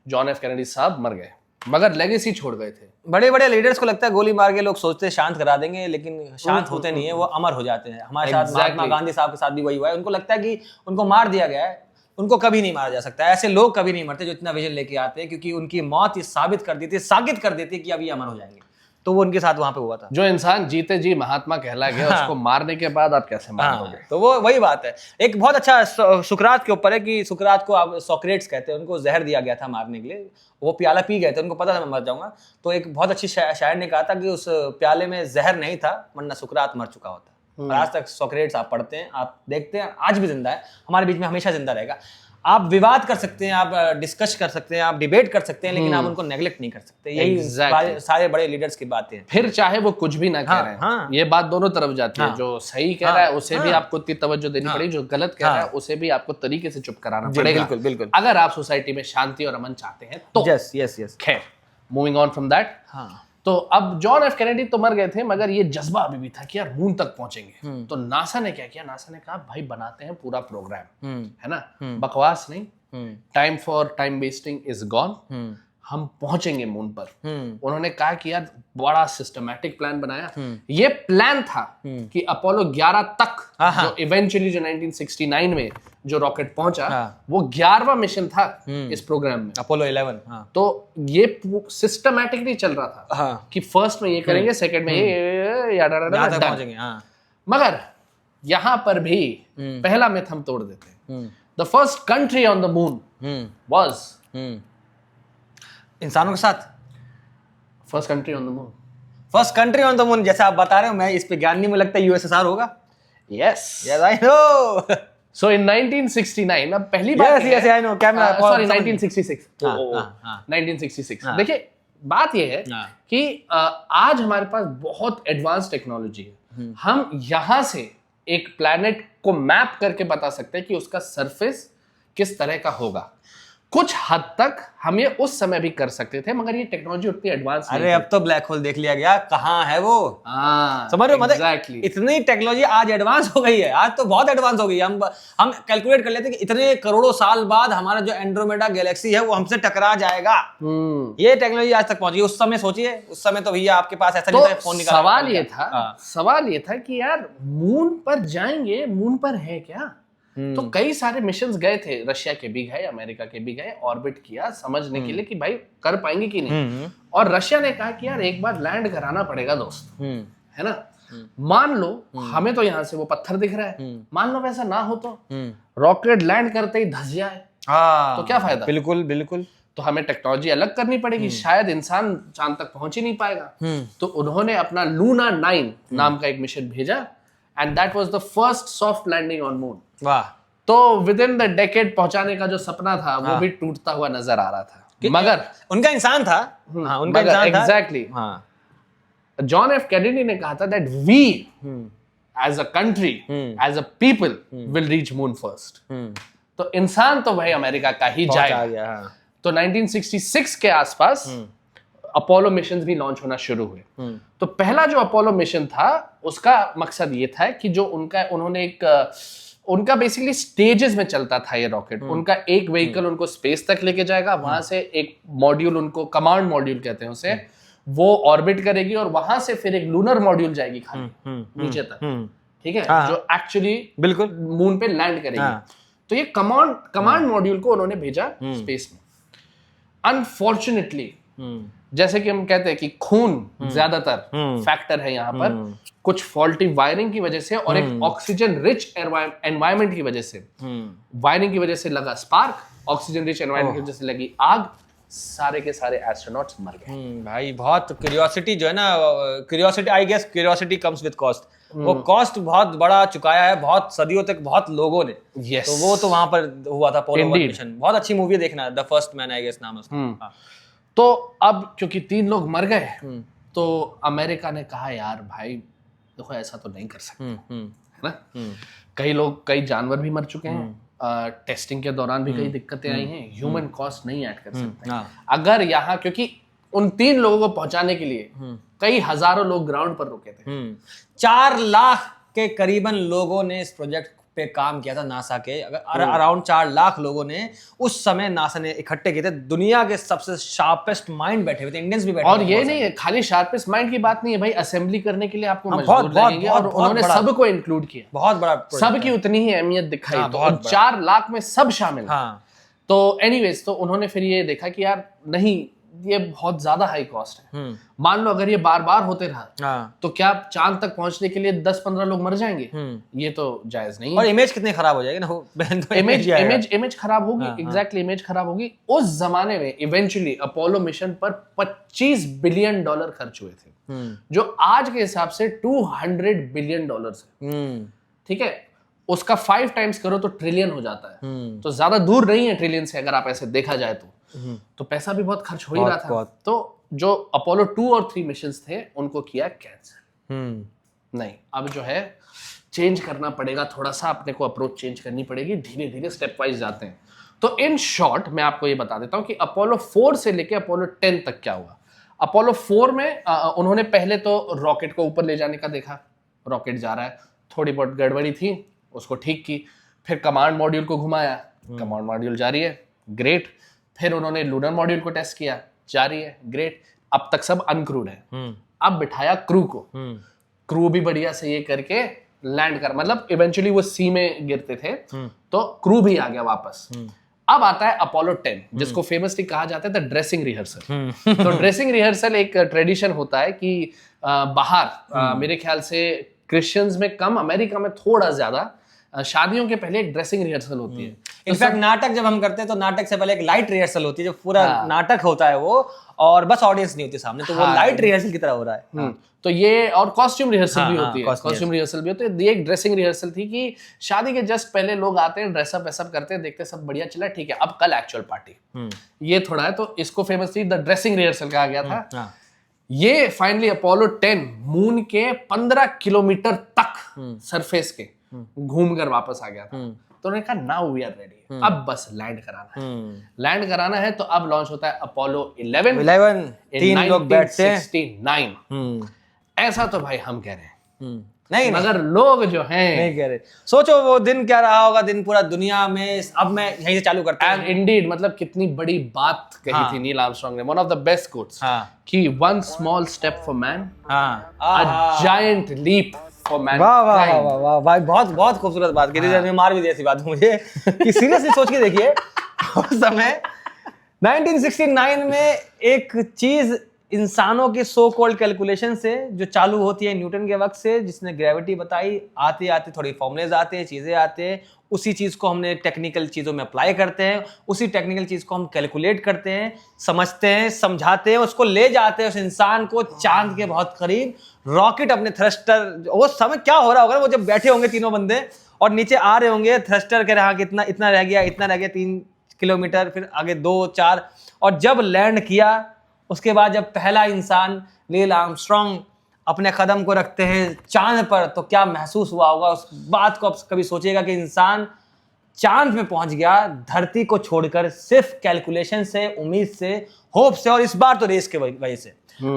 जॉन एफ कैनेडी साहब मर गए, मगर लेगेसी छोड़ गए थे। बड़े बड़े लीडर्स को लगता है गोली मार के लोग सोचते हैं शांत करा देंगे, लेकिन शांत होते नहीं है, वो अमर हो जाते हैं। हमारे साथ महात्मा गांधी साहब के साथ भी वही हुआ है। उनको लगता है कि उनको मार दिया गया है, उनको कभी नहीं मारा जा सकता। ऐसे लोग कभी नहीं मरते जो इतना विजन लेके आते हैं, क्योंकि उनकी मौत ये साबित कर देती कि अब ये अमर हो जाएंगे। तो वो उनके साथ वहां पे हुआ था। जो इंसान जीते जी महात्मा कहला गया, उसको मारने के बाद आप कैसे मारोगे? तो वो वही बात है। एक बहुत अच्छा सुकरात के ऊपर है कि सुकरात को आप सोक्रेट्स कहते हैं, उनको जहर दिया गया था मारने के लिए। वो प्याला पी गए थे, उनको पता था मैं मर जाऊंगा। तो एक बहुत अच्छी शायर ने कहा था कि उस प्याले में जहर नहीं था, वरना सुकरात मर चुका होता। और आज तक सोक्रेट्स आप पढ़ते हैं, आप देखते हैं, आज भी जिंदा है, हमारे बीच में हमेशा जिंदा रहेगा। आप विवाद कर सकते हैं, आप डिस्कस कर सकते हैं, आप डिबेट कर सकते हैं, लेकिन आप उनको नेग्लेक्ट नहीं कर सकते। यही Exactly. सारे बड़े लीडर्स की बातें हैं। फिर चाहे वो कुछ भी ना कह हाँ, रहे हैं, हाँ। ये बात दोनों तरफ जाती है। हाँ। जो सही कह रहा है उसे भी आपको उतनी तवज्जो देनी पड़ेगी, जो गलत कह रहा है हाँ। उसे भी आपको तरीके से चुप कराना जी, पड़ेगा। बिल्कुल, बिल्कुल। अगर आप सोसाइटी में शांति और अमन चाहते हैं तो। Yes yes yes. खैर, मूविंग ऑन फ्रॉम दैट, हाँ। तो अब जॉन एफ कैनेडी तो मर गए थे, मगर ये जज्बा अभी भी था कि यार मून तक पहुंचेंगे। तो नासा ने क्या किया, नासा ने कहा भाई बनाते हैं पूरा प्रोग्राम, है ना, बकवास नहीं, time for time wasting is gone, हम पहुंचेंगे मून पर। उन्होंने कहा कि यार बड़ा सिस्टमैटिक प्लान बनाया। ये प्लान था कि अपोलो 11 तक, जो इवेंचुअली जो 1969 में जो रॉकेट पहुंचा, वो 11वां मिशन था इस प्रोग्राम में, अपोलो 11। हाँ। तो ये सिस्टमैटिक नहीं चल रहा था हाँ। कि फर्स्ट में ये करेंगे, सेकंड में ये यहाँ तक done। पहुंचेंगे। हाँ। मगर यहां पर भी पहला मिथ हम तोड़ देते हैं। The first country on the moon was इंसानों के साथ first country on the moon. First country on the moon, जैसे आप बता रहे हो, मैं इस पे ज्ञान नहीं, मुझे लगता है यूएसएसआर होगा। Yes yes I know. So in 1969, अब पहली बात Yes, yes, I know, camera sorry समझ 1966, हाँ, हाँ। 1966। हाँ। देखिए बात ये है हाँ। कि आज हमारे पास बहुत एडवांस टेक्नोलॉजी है। हम यहाँ से एक प्लैनेट को मैप करके बता सकते हैं कि उसका सरफेस किस तरह का होगा। कुछ हद तक हम ये उस समय भी कर सकते थे, मगर ये टेक्नोलॉजी उतनी एडवांस नहीं अरे अब तो ब्लैक होल देख लिया गया, कहाँ है वो? हाँ, समझ रहे हो? मतलब एग्जैक्टली। इतनी टेक्नोलॉजी आज एडवांस हो गई है, आज तो बहुत एडवांस हो गई है। हम कैलकुलेट कर लेते हैं कि इतने करोड़ों साल बाद हमारा जो एंड्रोमेडा गैलेक्सी है वो हमसे टकरा जाएगा। ये टेक्नोलॉजी आज तक पहुंची। उस समय सोचिए, उस समय तो भैया आपके पास ऐसा नहीं था, फोन निकाल। सवाल ये था कि यार मून पर जाएंगे, मून पर है क्या? तो कई सारे मिशंस गए थे, रशिया के भी गए, अमेरिका के भी गए, ऑर्बिट किया समझने के लिए कि भाई कर पाएंगे कि नहीं। और रशिया ने कहा कि यार एक बार लैंड कराना पड़ेगा दोस्त, है ना। मान लो हमें तो यहाँ से वो पत्थर दिख रहा है, मान लो वैसा ना हो तो रॉकेट लैंड करते ही धंस जाए, तो क्या फायदा? बिल्कुल बिल्कुल। तो हमें टेक्नोलॉजी अलग करनी पड़ेगी, शायद इंसान चांद तक पहुंच ही नहीं पाएगा। तो उन्होंने अपना लूना 9 नाम का एक मिशन भेजा, and that was the first soft landing on moon. वाह। तो विद इन द डेकेड पहुंचाने का जो सपना था वो भी टूटता हुआ नजर आ रहा था, मगर उनका इंसान था। हाँ, उनका इंसान था। एग्जैक्टली। हाँ। जॉन एफ कैनेडी ने कहा था that we as a country, as a people will reach moon first. तो इंसान तो भाई अमेरिका का ही जाएगा। हाँ। तो 1966 के आसपास अपोलो मिशन भी लॉन्च होना शुरू हुए। तो पहला जो अपोलो मिशन था उसका मकसद ये था कि जो उनका बेसिकली स्टेजेस में चलता था ये रॉकेट। उनका एक व्हीकल उनको स्पेस तक लेके जाएगा, वहां से एक मॉड्यूल, उनको कमांड मॉड्यूल कहते हैं उसे, वो ऑर्बिट करेगी, और वहां से फिर एक लूनर मॉड्यूल जाएगी खाली नीचे तक, ठीक है, जो एक्चुअली बिल्कुल मून पे लैंड करेगी। तो ये कमांड मॉड्यूल को उन्होंने भेजा स्पेस में। अनफॉर्चुनेटली, जैसे कि हम कहते हैं कि खून ज्यादातर फैक्टर है यहाँ पर, कुछ फॉल्टी वायरिंग की वजह से और एक ऑक्सीजन रिच एनवायरनमेंट की वजह से, वायरिंग की वजह से लगा स्पार्क, ऑक्सीजन रिच एनवायरनमेंट की वजह से लगी आग, सारे के सारे एस्ट्रोनॉट्स मर गए। भाई बहुत क्यूरियोसिटी जो है ना, curiosity, I guess curiosity comes with cost. वो कॉस्ट बहुत बड़ा चुकाया है, बहुत सदियों तक बहुत लोगों ने। Yes. तो वो तो वहां पर हुआ था अपोलो 1 Indeed. मिशन। बहुत अच्छी मूवी है, देखना, the first man I guess नाम है उसका। हाँ। तो अब क्योंकि 3 लोग मर गए, तो अमेरिका ने कहा यार भाई देखो ऐसा तो नहीं कर सकते, है ना। कई जानवर भी मर चुके हैं, टेस्टिंग के दौरान भी कई दिक्कतें आई हैं, ह्यूमन कॉस्ट नहीं ऐड कर सकते। अगर यहाँ, क्योंकि उन 3 लोगों को पहुंचाने के लिए कई हजारों लोग ग्राउंड पर रुके थे। 4 लाख के करीबन लोगों ने इस प्रोजेक्ट पे काम किया था, नासा के। अराउंड 4 लाख लोगों ने उस समय नासा ने इकट्ठे किए थे। दुनिया के सबसे शार्पेस्ट माइंड बैठे हुए थे, इंडियंस भी बैठे और थे। ये नहीं है खाली शार्पेस्ट माइंड की बात नहीं है भाई, असेंबली करने के लिए आपको मजबूर लगेंगे, और उन्होंने सबको इंक्लूड किया, बहुत बड़ा सबकी उतनी ही अहमियत दिखाई। तो 4 लाख में सब शामिल। तो एनीवेज, तो उन्होंने फिर ये देखा कि यार नहीं, ये बहुत ज्यादा हाई कॉस्ट है। मान लो अगर ये बार बार होते रहा तो क्या चांद तक पहुंचने के लिए 10-15 लोग मर जाएंगे? ये तो जायज नहीं है। और इमेज कितनी खराब हो जाएगी ना, इमेज खराब होगी। एग्जैक्टली, इमेज खराब होगी। उस जमाने में इवेंचुअली अपोलो मिशन पर $25 बिलियन खर्च हुए थे, जो आज के हिसाब से $200 बिलियन है। ठीक है, उसका 5 टाइम्स करो तो ट्रिलियन हो जाता है। तो ज्यादा दूर नहीं है ट्रिलियन से, अगर आप ऐसे देखा जाए तो पैसा भी बहुत खर्च हो ही रहा था। तो जो अपोलो 2 और 3 मिशंस थे उनको किया कैंसिल। नहीं, अब जो है चेंज करना पड़ेगा, थोड़ा सा अपने को अप्रोच चेंज करनी पड़ेगी, धीरे धीरे स्टेप वाइज जाते हैं। तो इन शॉर्ट मैं आपको ये बता देता हूं कि अपोलो 4 से लेके अपोलो 10 तक क्या हुआ। अपोलो 4 में उन्होंने पहले तो रॉकेट को ऊपर ले जाने का देखा, रॉकेट जा रहा है, थोड़ी बहुत गड़बड़ी थी, उसको ठीक की। फिर कमांड मॉड्यूल को घुमाया, कमांड मॉड्यूल जा रही है, ग्रेट। फिर उन्होंने लूनर मॉड्यूल को टेस्ट किया, जा रही है, ग्रेट। अब तक सब अनक्रूड है। अब बिठाया क्रू को, क्रू भी बढ़िया से ये करके लैंड कर, मतलब इवेंचुअली वो सी में गिरते थे, तो क्रू भी आ गया वापस। अब आता है अपोलो 10, जिसको फेमसली कहा जाता है द ड्रेसिंग रिहर्सल। तो ड्रेसिंग रिहर्सल एक ट्रेडिशन होता है कि बाहर मेरे ख्याल से क्रिश्चियंस में कम, अमेरिका में थोड़ा ज्यादा, शादियों के पहले एक ड्रेसिंग रिहर्सल होती है। इनफैक्ट नाटक जब हम करते हैं तो नाटक से पहले एक लाइट रिहर्सल होती है, जो पूरा नाटक होता है वो, और बस ऑडियंस नहीं होती सामने, तो वो लाइट रिहर्सल की तरह हो रहा है। तो ये, और कॉस्ट्यूम रिहर्सल भी होती है, कॉस्ट्यूम रिहर्सल भी होती है। ये एक ड्रेसिंग रिहर्सल थी कि शादी के जस्ट पहले लोग आते हैं, ड्रेसअप वेसअप करते हैं, देखते सब बढ़िया चला, ठीक है, अब कल एक्चुअल पार्टी। ये थोड़ा है, तो इसको फेमसली द ड्रेसिंग रिहर्सल कहा गया था। ये फाइनली अपोलो 10 मून के 15 किलोमीटर तक सरफेस के घूम कर वापस आ गया था। तो उन्होंने कहा नाउ वी आर रेडी, अब बस लैंड कराना है। लैंड कराना है, तो अब लॉन्च होता है अपोलो 11 तीन लोग बैठते हैं। 1969। ऐसा तो भाई हम कह रहे हैं, नहीं, मगर लोग जो हैं नहीं कह रहे। सोचो वो दिन क्या रहा होगा, दिन पूरा दुनिया में। अब मैं यहीं से चालू करता हूं। एंड इंडीड, मतलब कितनी बड़ी बात कही थी नील आर्मस्ट्रांग ने, one of the best quotes, कि one small step for man, a giant leap for man. वाह वाह वाह वाह भाई, बहुत बहुत खूबसूरत बात कही थी। मार भी दी ऐसी बात मुझे कि सीरियसली सोच के देखिए, उस समय 1969 में एक चीज इंसानों के सो कॉल्ड कैलकुलेशन से जो चालू होती है न्यूटन के वक्त से, जिसने ग्रेविटी बताई, आते आते थोड़ी फॉर्मूलेज आते हैं, चीज़ें आते हैं, उसी चीज़ को हमने टेक्निकल चीज़ों में अप्लाई करते हैं, उसी टेक्निकल चीज़ को हम कैलकुलेट करते हैं, समझते हैं, समझाते हैं, उसको ले जाते हैं उस इंसान को चांद के बहुत करीब। रॉकेट अपने थ्रस्टर, वो समय क्या हो रहा होगा वो जब बैठे होंगे तीनों बंदे और नीचे आ रहे होंगे, थ्रस्टर कह रहा कि इतना इतना रह गया, इतना रह गया, 3 किलोमीटर, फिर आगे 2, 4, और जब लैंड किया उसके बाद जब पहला इंसान नील आर्मस्ट्रांग अपने कदम को रखते हैं चांद पर, तो क्या महसूस हुआ होगा। उस बात को आप कभी सोचिएगा कि इंसान चांद में पहुंच गया, धरती को छोड़कर, सिर्फ कैलकुलेशन से, उम्मीद से, होप से, और इस बार तो रेस के वजह से।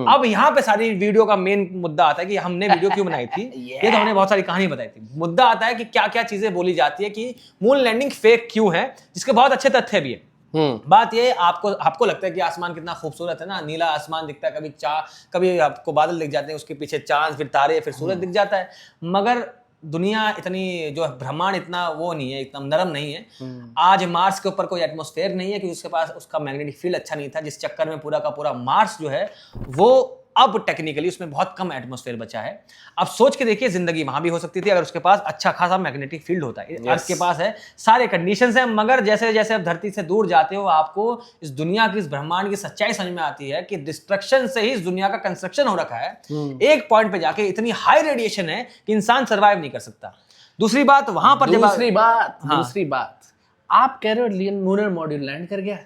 अब यहाँ पे सारी वीडियो का मेन मुद्दा आता है कि हमने वीडियो क्यों बनाई थी। ये तो हमने बहुत सारी कहानी बताई थी। मुद्दा आता है कि क्या क्या चीजें बोली जाती है कि मून लैंडिंग फेक क्यों है, जिसके बहुत अच्छे तथ्य भी है। बात ये, आपको लगता है कि आसमान कितना खूबसूरत है ना, नीला आसमान दिखता है, कभी आपको बादल दिख जाते हैं, उसके पीछे चांद, फिर तारे, फिर सूरज दिख जाता है, मगर दुनिया इतनी, जो ब्रह्मांड इतना वो नहीं है, इतना नरम नहीं है। आज मार्स के ऊपर कोई एटमॉस्फेयर नहीं है क्योंकि उसके पास उसका मैग्नेटिक फील्ड अच्छा नहीं था, जिस चक्कर में पूरा का पूरा मार्स जो है वो अब टेक्निकली उसमें बहुत कम एटमॉस्फेयर बचा है। अब सोच के देखिए, जिंदगी वहां भी हो सकती थी अगर उसके पास अच्छा खासा मैग्नेटिक फील्ड होता है। अर्थ के पास है, सारे कंडीशंस हैं, मगर जैसे जैसे आप धरती से दूर जाते हो, आपको इस दुनिया की, इस ब्रह्मांड की सच्चाई समझ में आती है कि डिस्ट्रक्शन से ही इस दुनिया का कंस्ट्रक्शन हो रखा है। एक पॉइंट पे जाके इतनी हाई रेडिएशन है कि इंसान सर्वाइव नहीं कर सकता। दूसरी बात वहां पर, दूसरी बात आप कह रहे हो लूनर मॉड्यूल लैंड कर गया,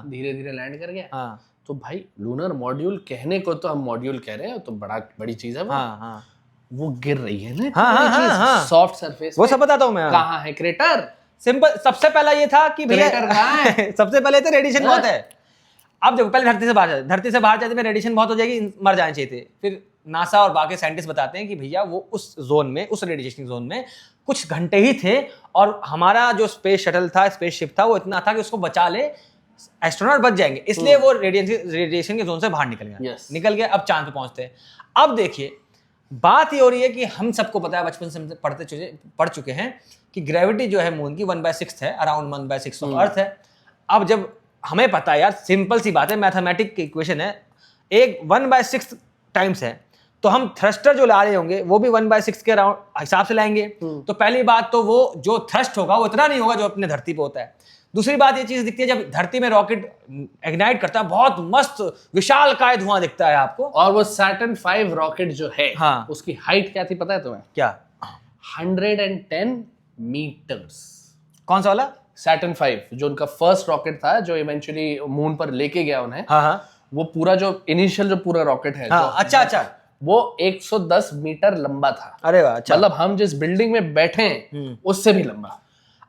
धीरे धीरे लैंड कर गया, तो भाई लूनर मॉड्यूल कहने को तो हम मॉड्यूल कह रहे हैं, तो बड़ी चीज है वो। वो गिर रही है ना, सॉफ्ट सरफेस, वो सब बताता हूं मैं। कहाँ है क्रेटर? सिंपल, सबसे पहला ये था कि भैया सबसे पहले तो रेडिएशन बहुत है। अब देखो, पहले धरती से बाहर जाते में रेडिएशन बहुत हो जाएगी, मर जाने चाहिए थे। फिर नासा और बाकी साइंटिस्ट बताते हैं कि भैया वो उस जोन में, उस रेडिएशन जोन में कुछ घंटे ही थे, और हमारा जो स्पेस शटल था, स्पेसशिप था, वो इतना था कि उसको बचा ले, एस्ट्रोनॉट बच जाएंगे, इसलिए वो रेडिएशन के जोन से बाहर निकल गया। अब चांद पे पहुंचते हैं। अब देखिए, बात ये हो रही है कि हम सबको पता है, बचपन से पढ़ चुके हैं कि ग्रेविटी जो है मून की 1/6 है, अराउंड 1/6 ऑफ अर्थ है। अब जब हमें पता है यार, सिंपल सी बात है, मैथमेटिक की इक्वेशन है, एक 1/6 टाइम्स है, तो हम थ्रस्टर जो ला रहे होंगे वो भी 1/6 के अराउंड हिसाब से लाएंगे। तो पहली बात तो वो जो थ्रस्ट होगा वो इतना नहीं होगा जो अपने धरती पे होता है। दूसरी बात ये चीज दिखती है, जब धरती में रॉकेट इग्नाइट करता है, बहुत मस्त विशालकाय धुआं दिखता है आपको। और वो सैटर्न 5 रॉकेट जो है, उसकी हाइट क्या थी पता है तुम्हें? क्या? 110 मीटर्स। कौन सा वाला? सैटर्न 5 जो उनका फर्स्ट रॉकेट था, जो इवेंचुअली मून पर लेके गया उन्हें, हाँ हाँ वो पूरा जो इनिशियल जो पूरा रॉकेट है, हाँ, जो अच्छा, वो 110 मीटर लंबा था। अरे वाह, अच्छा। मतलब हम जिस बिल्डिंग में बैठे हैं उससे भी लंबा।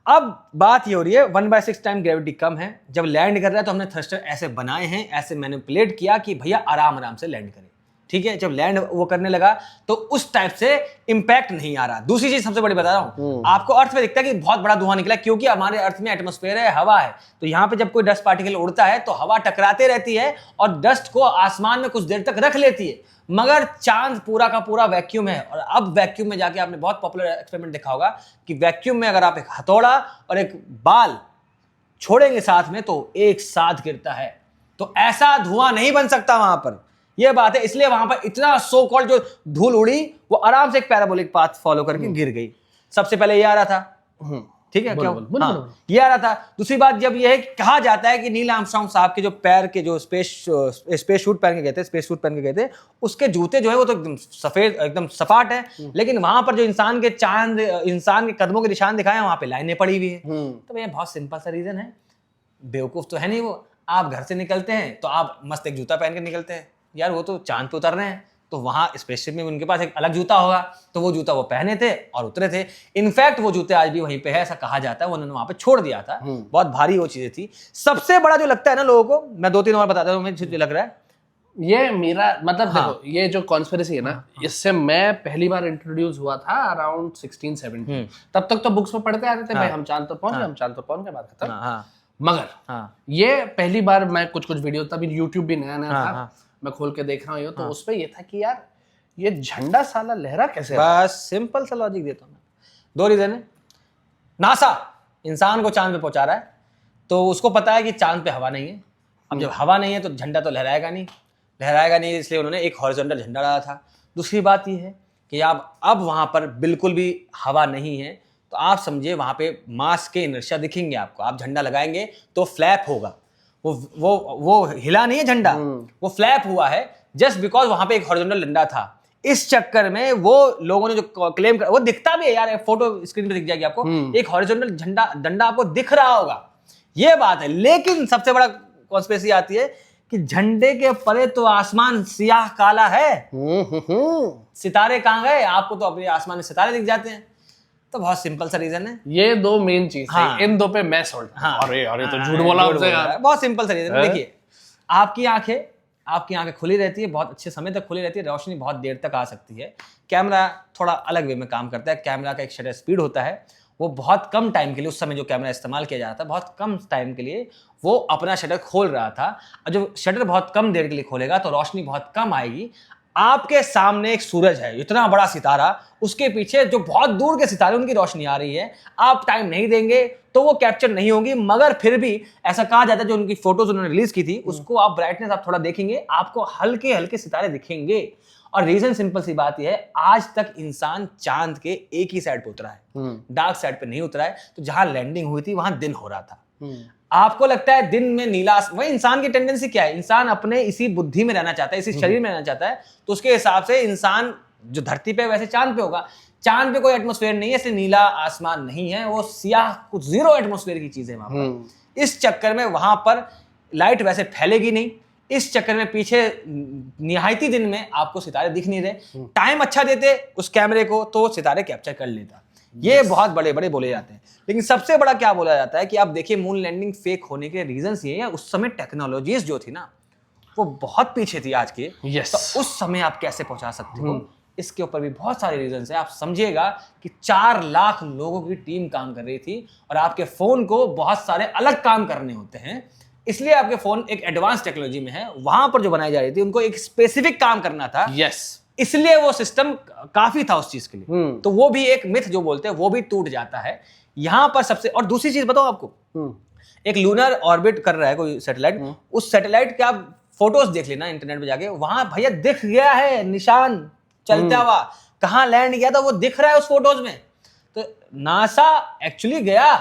अब बात ये हो रही है 1/6 टाइम ग्रेविटी कम है, जब लैंड कर रहा है तो हमने थ्रस्टर ऐसे बनाए हैं, ऐसे मैनिपुलेट किया कि भैया आराम आराम से लैंड करे, ठीक है। जब लैंड वो करने लगा तो उस टाइप से इंपैक्ट नहीं आ रहा। दूसरी चीज सबसे बड़ी बता रहा हूं, आपको अर्थ में दिखता है कि बहुत बड़ा धुआं निकला, क्योंकि हमारे अर्थ में एटमॉस्फेयर है, हवा है, तो यहाँ पे जब कोई डस्ट पार्टिकल उड़ता है तो हवा टकराते रहती है और डस्ट को आसमान में कुछ देर तक रख लेती है। मगर चांद पूरा का पूरा वैक्यूम है, और अब वैक्यूम में जाके आपने बहुत पॉपुलर एक्सपेरिमेंट देखा होगा कि वैक्यूम में अगर आप एक हथौड़ा और एक बाल छोड़ेंगे साथ में तो एक साथ गिरता है, तो ऐसा धुआं नहीं बन सकता वहां पर। यह बात है, इसलिए वहां पर इतना सो कॉल्ड जो धूल उड़ी वो आराम से एक पैराबोलिक पाथ फॉलो करके गिर गई। सबसे पहले ये आ रहा था, ठीक है, क्या हाँ, ये आ रहा था। दूसरी बात जब यह कहा जाता है कि नील आर्मस्ट्रांग साहब के जो पैर के जो स्पेस सूट पहन के गए थे, स्पेस सूट पहन के गए थे, उसके जूते जो है वो तो एकदम सफेद, एकदम सपाट है, लेकिन वहां पर जो इंसान के कदमों के निशान दिखाए हैं वहां पे लाइनें पड़ी हुई है। तो भैया बहुत सिंपल सा रीजन है, बेवकूफ तो है नहीं वो। आप घर से निकलते हैं तो आप मस्त एक जूता पहन के निकलते हैं, यार वो तो चांद पे उतर रहे हैं तो वहां स्पेसशिप में उनके पास एक अलग जूता होगा, तो वो जूता वो पहने थे और उतरे थे। इनफैक्ट वो जूते आज भी वहीं पे है, ऐसा कहा जाता है, उन्होंने वहां पे छोड़ दिया था। बहुत भारी वो चीजें थी। सबसे बड़ा जो लगता है ना लोगों को, मैं 2-3 और बताता हूँ, मुझे लग रहा है ये मेरा मतलब हाँ, देखो, ये जो कॉन्स्पिरेसी है ना, इससे मैं पहली बार इंट्रोड्यूस हुआ था अराउंड 16-17। तब तक तो बुक्स में पढ़ते आते थे, भाई हम चांद पर पहुंच गए, हम चांद पर पहुंच गए, बात खत्म। मगर ये पहली बार मैं कुछ वीडियो, तभी यूट्यूब भी नया नया था, मैं खोल के देख रहा हूँ, तो उसपे ये था कि यार ये झंडा साला लहरा कैसे रहा? बस सिंपल सा लॉजिक देता हूँ मैं। 2 रीजन है। नासा इंसान को चांद पे पहुंचा रहा है, तो उसको पता है कि चांद पे हवा नहीं है। अब जब हवा नहीं है तो झंडा तो लहराएगा नहीं, इसलिए उन्होंने एक हॉरिजॉन्टल झंडा डाला था। दूसरी बात ये है कि अब वहां पर बिल्कुल भी हवा नहीं है, तो आप समझिए वहां पे मास के इनर्शिया दिखेंगे आपको। आप झंडा लगाएंगे तो फ्लैप होगा, वो हिला नहीं है झंडा, वो फ्लैप हुआ है जस्ट बिकॉज वहां पे एक हॉरिजॉन्टल डंडा था। इस चक्कर में वो लोगों ने जो क्लेम कर, वो दिखता भी है यार, फोटो स्क्रीन पे दिख जाएगी आपको, एक हॉरिजॉन्टल डंडा आपको दिख रहा होगा, ये बात है। लेकिन सबसे बड़ा कॉन्स्पिरेसी आती है कि झंडे के परे तो आसमान सियाह काला है, सितारे कहां गए? आपको तो अपने आसमान में सितारे दिख जाते हैं। तो बहुत सिंपल सा रीजन है, ये 2 मेन चीज हाँ, है, इन 2 पे मैं सोल्ड। अरे तो झूठ बोला हमसे यार। बहुत सिंपल सा रीजन। देखिए आपकी आंखें खुली रहती है, बहुत अच्छे समय तक खुली रहती है, रोशनी बहुत देर तक आ सकती है। कैमरा थोड़ा अलग वे में काम करता है। कैमरा का एक शटर स्पीड होता है, वो बहुत कम टाइम के लिए, उस समय जो कैमरा इस्तेमाल किया जाता है बहुत कम टाइम के लिए वो अपना शटर खोल रहा था। और जब शटर बहुत कम देर के लिए खोलेगा तो रोशनी बहुत कम आएगी। आपके सामने एक सूरज है, इतना बड़ा सितारा, उसके पीछे जो बहुत दूर के सितारे उनकी रोशनी आ रही है, आप टाइम नहीं देंगे तो वो कैप्चर नहीं होगी। मगर फिर भी ऐसा कहा जाता है, जो उनकी फोटोज उन्होंने रिलीज की थी, उसको आप ब्राइटनेस आप थोड़ा देखेंगे, आपको हल्के हल्के सितारे दिखेंगे। और रीजन सिंपल सी बात यह है, आज तक इंसान चांद के एक ही साइड पे उतरा है, डार्क साइड पे नहीं उतरा है। तो जहां लैंडिंग हुई थी वहां दिन हो रहा था। आपको लगता है दिन में नीला, वही इंसान की टेंडेंसी क्या है, इंसान अपने इसी बुद्धि में रहना चाहता है, इसी शरीर में रहना चाहता है, तो उसके हिसाब से इंसान जो धरती पे वैसे चांद पे होगा। चांद पे कोई एटमॉस्फेयर नहीं है, इसलिए नीला आसमान नहीं है, वो सियाह कुछ 0 एटमॉस्फेयर की चीज है वहां पर। इस चक्कर में वहां पर लाइट वैसे फैलेगी नहीं, इस चक्कर में पीछे निहायती दिन में आपको सितारे दिख नहीं रहे। टाइम अच्छा देते उस कैमरे को तो सितारे कैप्चर कर लेता। ये बहुत बड़े बड़े बोले जाते हैं। लेकिन सबसे बड़ा क्या बोला जाता है कि आप देखिए मून लैंडिंग फेक होने के रीजंस ये है, उस समय टेक्नोलॉजीज जो थी ना वो बहुत पीछे थी आज के। तो उस समय आप कैसे पहुंचा सकते हो, इसके ऊपर भी बहुत सारे रीजंस है। आप समझिएगा कि 4 लाख लोगों की टीम काम कर रही थी और आपके फोन को बहुत सारे अलग काम करने होते हैं, इसलिए आपके फोन एक एडवांस टेक्नोलॉजी में है। वहां पर जो बनाई जा रही थी उनको एक स्पेसिफिक काम करना था, इसलिए वो सिस्टम काफी था उस चीज के लिए। तो वो भी एक मिथ जो बोलते हैं वो भी टूट जाता है यहां पर सबसे। और दूसरी चीज बताओ आपको, एक लूनर ऑर्बिट कर रहा है कोई सैटेलाइट, उस सैटेलाइट के आप फोटोज देख लेना इंटरनेट पे जाके, वहां भैया दिख गया है निशान चलता हुआ, कहां लैंड किया था वो दिख रहा है उस फोटोज में। तो नासा एक्चुअली गया,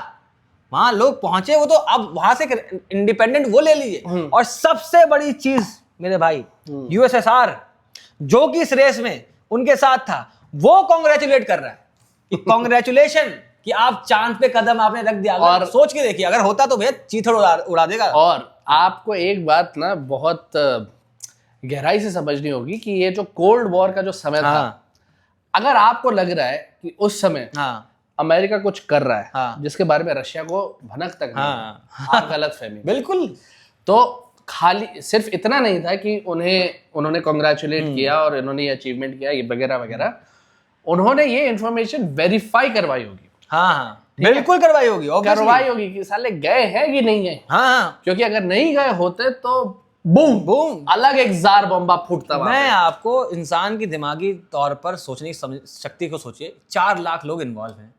वहां लोग पहुंचे, वो तो अब वहां से इंडिपेंडेंट वो ले लीजिए। और सबसे बड़ी चीज मेरे भाई, यूएसएसआर जो कि इस रेस में उनके साथ था, वो कांग्रेचुलेट कर रहा है, कांग्रेचुलेशन कि आप चांद पे कदम आपने रख दिया, और सोच के देखिए, अगर होता तो भैया चीथड़ उड़ा देगा। और आपको एक बात ना बहुत गहराई से समझनी होगी कि ये जो कोल्ड वॉर का जो समय था, अगर आपको लग रहा है कि उस समय अमेरिका कुछ कर रहा है जिसके बारे में रशिया को भनक तक नहीं, आप गलत फहमी। बिल्कुल। तो खाली सिर्फ इतना नहीं था कि उन्होंने कॉन्ग्रेचुलेट किया और इन्होंने ये अचीवमेंट किया, ये वगैरह वगैरह, उन्होंने ये इंफॉर्मेशन वेरीफाई करवाई होगी। बिल्कुल करवाई होगी कि साले गए हैं कि नहीं गए। क्योंकि अगर नहीं गए होते तो बूम बूम अलग एक जार बम्बा फूटता। मैं आपको इंसान की दिमागी तौर पर सोचने की शक्ति को सोचिए, 4 लाख लोग इन्वॉल्व हैं,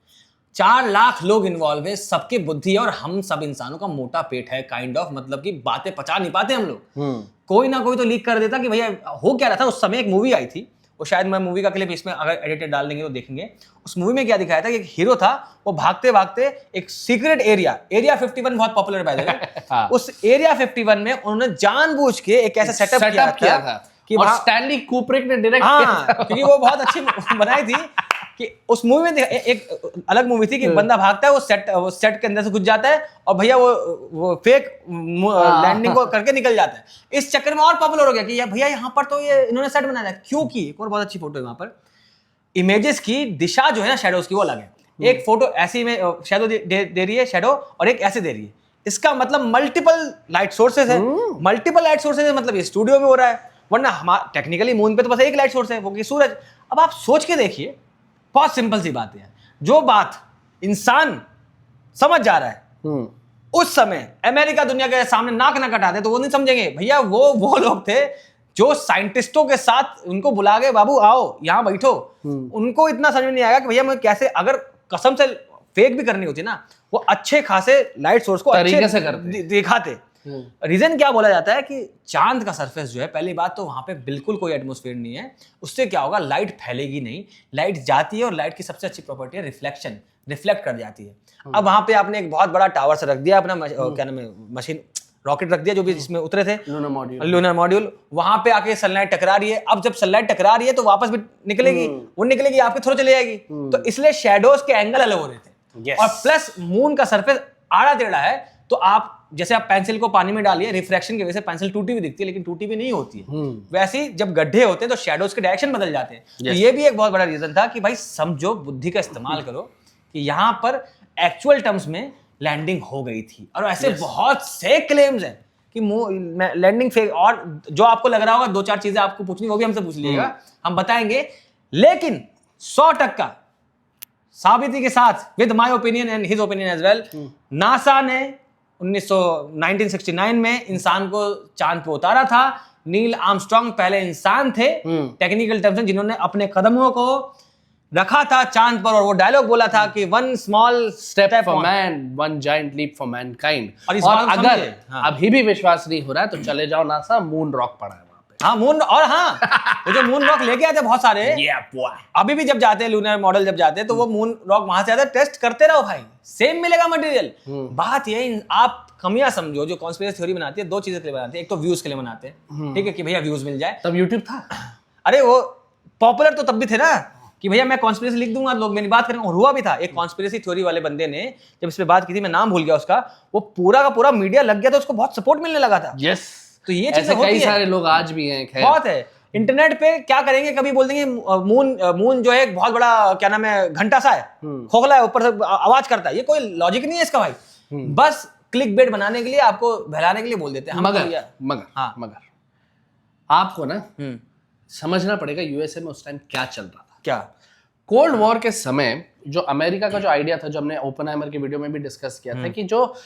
4 लाख लोग इन्वॉल्व है, सबकी बुद्धि है, और हम सब इंसानों का मोटा पेट है काइंड ऑफ, मतलब कि बातें पचा नहीं पाते हम लोग। कोई ना कोई तो लीक कर देता कि भैया हो क्या रहा था। उस समय एक मूवी आई थी, वो शायद मैं मूवी का क्लिप इसमें अगर एडिटेड डाल देंगे तो देखेंगे। उस मूवी में क्या दिखाया था कि एक हीरो था, वो भागते भागते एक सीक्रेट एरिया 51 बहुत पॉपुलर बाय द वे, उस एरिया 51 में उन्होंने जानबूझ के एक ऐसा सेटअप किया था कि और स्टैनली कुब्रिक ने डायरेक्ट क्योंकि वो बहुत अच्छी बनाई थी कि उस मूवी में एक अलग मूवी थी कि बंदा भागता है, वो सेट के अंदर से घुस जाता है और भैया वो फेक लैंडिंग को करके निकल जाता है। इस चक्कर में और पॉपुलर हो गया कि भैया यहाँ पर तो ये इन्होंने सेट बनाया था। क्यों की एक और बहुत अच्छी फोटो है वहां पर, इमेजेस की दिशा जो है ना शैडोज की वो अलग है। एक फोटो ऐसी में शैडो दे रही है शैडो, और एक ऐसे दे रही है। इसका मतलब मल्टीपल लाइट सोर्सेज है। मल्टीपल लाइट सोर्सेज मतलब ये स्टूडियो में हो रहा है, वरना टेक्निकली मून पे तो बस एक लाइट सोर्स है, वो कि सूरज। अब आप सोच के देखिए, बहुत सिंपल सी बात है, जो बात इंसान समझ जा रहा है उस समय अमेरिका दुनिया के सामने नाक ना कटाते तो वो नहीं समझेंगे। भैया वो लोग थे जो साइंटिस्टों के साथ उनको बुला के, बाबू आओ यहाँ बैठो, उनको इतना समझ नहीं आएगा कि भैया मैं कैसे, अगर कसम से फेक भी करनी होती ना, वो अच्छे खासे लाइट सोर्स को तरीके से करते दिखाते। रीजन क्या बोला जाता है कि चांद का सरफेस जो है, पहली बात तो वहां पे बिल्कुल कोई एटमॉस्फेयर नहीं है, उससे क्या होगा, लाइट फैलेगी नहीं, लाइट जाती है, और लाइट की सबसे अच्छी प्रॉपर्टी है रिफ्लेक्शन, रिफ्लेक्ट कर जाती है। अब वहां पे आपने एक बहुत बड़ा टावर से रख दिया अपना क्या नाम है, मशीन रॉकेट रख दिया जो भी जिसमें उतरे थे, लूनर मॉड्यूल, वहां पे आके सनलाइट टकरा रही है। अब जब सनलाइट टकरा रही है तो वापस भी निकलेगी, वो निकलेगी आपके थ्रू चली जाएगी, तो इसलिए शैडोज के एंगल अलग हो रहे थे। और प्लस मून का सरफेस आड़ा टेढ़ा है, तो आप जैसे आप पेंसिल को पानी में डालिए, रिफ्रैक्शन की वजह से पेंसिल टूटी हुई दिखती है लेकिन टूटी भी नहीं होती है। वैसे ही जब गड्ढे होते हैं तो शैडोज के डायरेक्शन बदल जाते हैं। तो ये भी एक बहुत बड़ा रीजन था कि भाई समझो, बुद्धि का इस्तेमाल करो कि यहाँ पर एक्चुअल टर्म्स में लैंडिंग हो गई थी। और ऐसे बहुत से क्लेम्स हैं कि लैंडिंग फेक, और जो आपको लग रहा होगा 2-4 चीजें आपको पूछनी, वो भी हमसे पूछ लीजिएगा, हम बताएंगे। लेकिन 100% साबिती के साथ, with my opinion and his opinion as well, NASA ने 1969 में इंसान को चांद पे उतारा था। नील आर्मस्ट्रांग पहले इंसान थे टेक्निकल टर्म्स में जिन्होंने अपने कदमों को रखा था चांद पर, और वो डायलॉग बोला था कि one small step for man, one giant leap for mankind. और अगर अभी भी विश्वास नहीं हो रहा है तो चले जाओ नासा, मून रॉक पड़ा है वहां पे। मून, और वो जो मून रॉक लेके आते बहुत सारे, अभी भी जब जाते हैं लूनर मॉडल जब जाते हैं तो वो मून रॉक वहां से आते, टेस्ट करते रहो भाई, सेम मिलेगा मटेरियल। बात ये, आप कमियां समझो, जो कॉन्स्पिरेसी थ्योरी बनाती है 2 चीजें के लिए बनाती है, एक तो व्यूज के लिए बनाते हैं, ठीक है, कि भैया व्यूज मिल जाए। तब यूट्यूब था, अरे वो पॉपुलर तो तब भी थे ना, कि भैया मैं कॉन्स्पिरेसी लिख दूंगा, लोग मेरी बात करेंगे। और हुआ भी था, एक कॉन्स्पिरेसी थ्योरी वाले बंदे ने जब इस पे बात की थी, मैं नाम भूल गया उसका, वो पूरा का पूरा मीडिया लग गया था, उसको बहुत सपोर्ट मिलने लगा था। यस, तो ये चीजें होती है, कई सारे लोग आज भी हैं, बहुत है। इंटरनेट पे क्या करेंगे, कभी बोल देंगे मून जो है एक बहुत बड़ा क्या नाम है, घंटा सा है, खोखला है, ऊपर से आवाज करता है, ये कोई लॉजिक नहीं है इसका भाई, बस क्लिक बेट बनाने के लिए, आपको बहलाने के लिए बोल देते हैं। मगर आपको ना समझना पड़ेगा यूएसए में उस टाइम क्या चल रहा था। क्या कोल्ड वॉर के समय जो अमेरिका का जो आइडिया था, जो हमने ओपनहाइमर की वीडियो में भी डिस्कस किया था, कि जो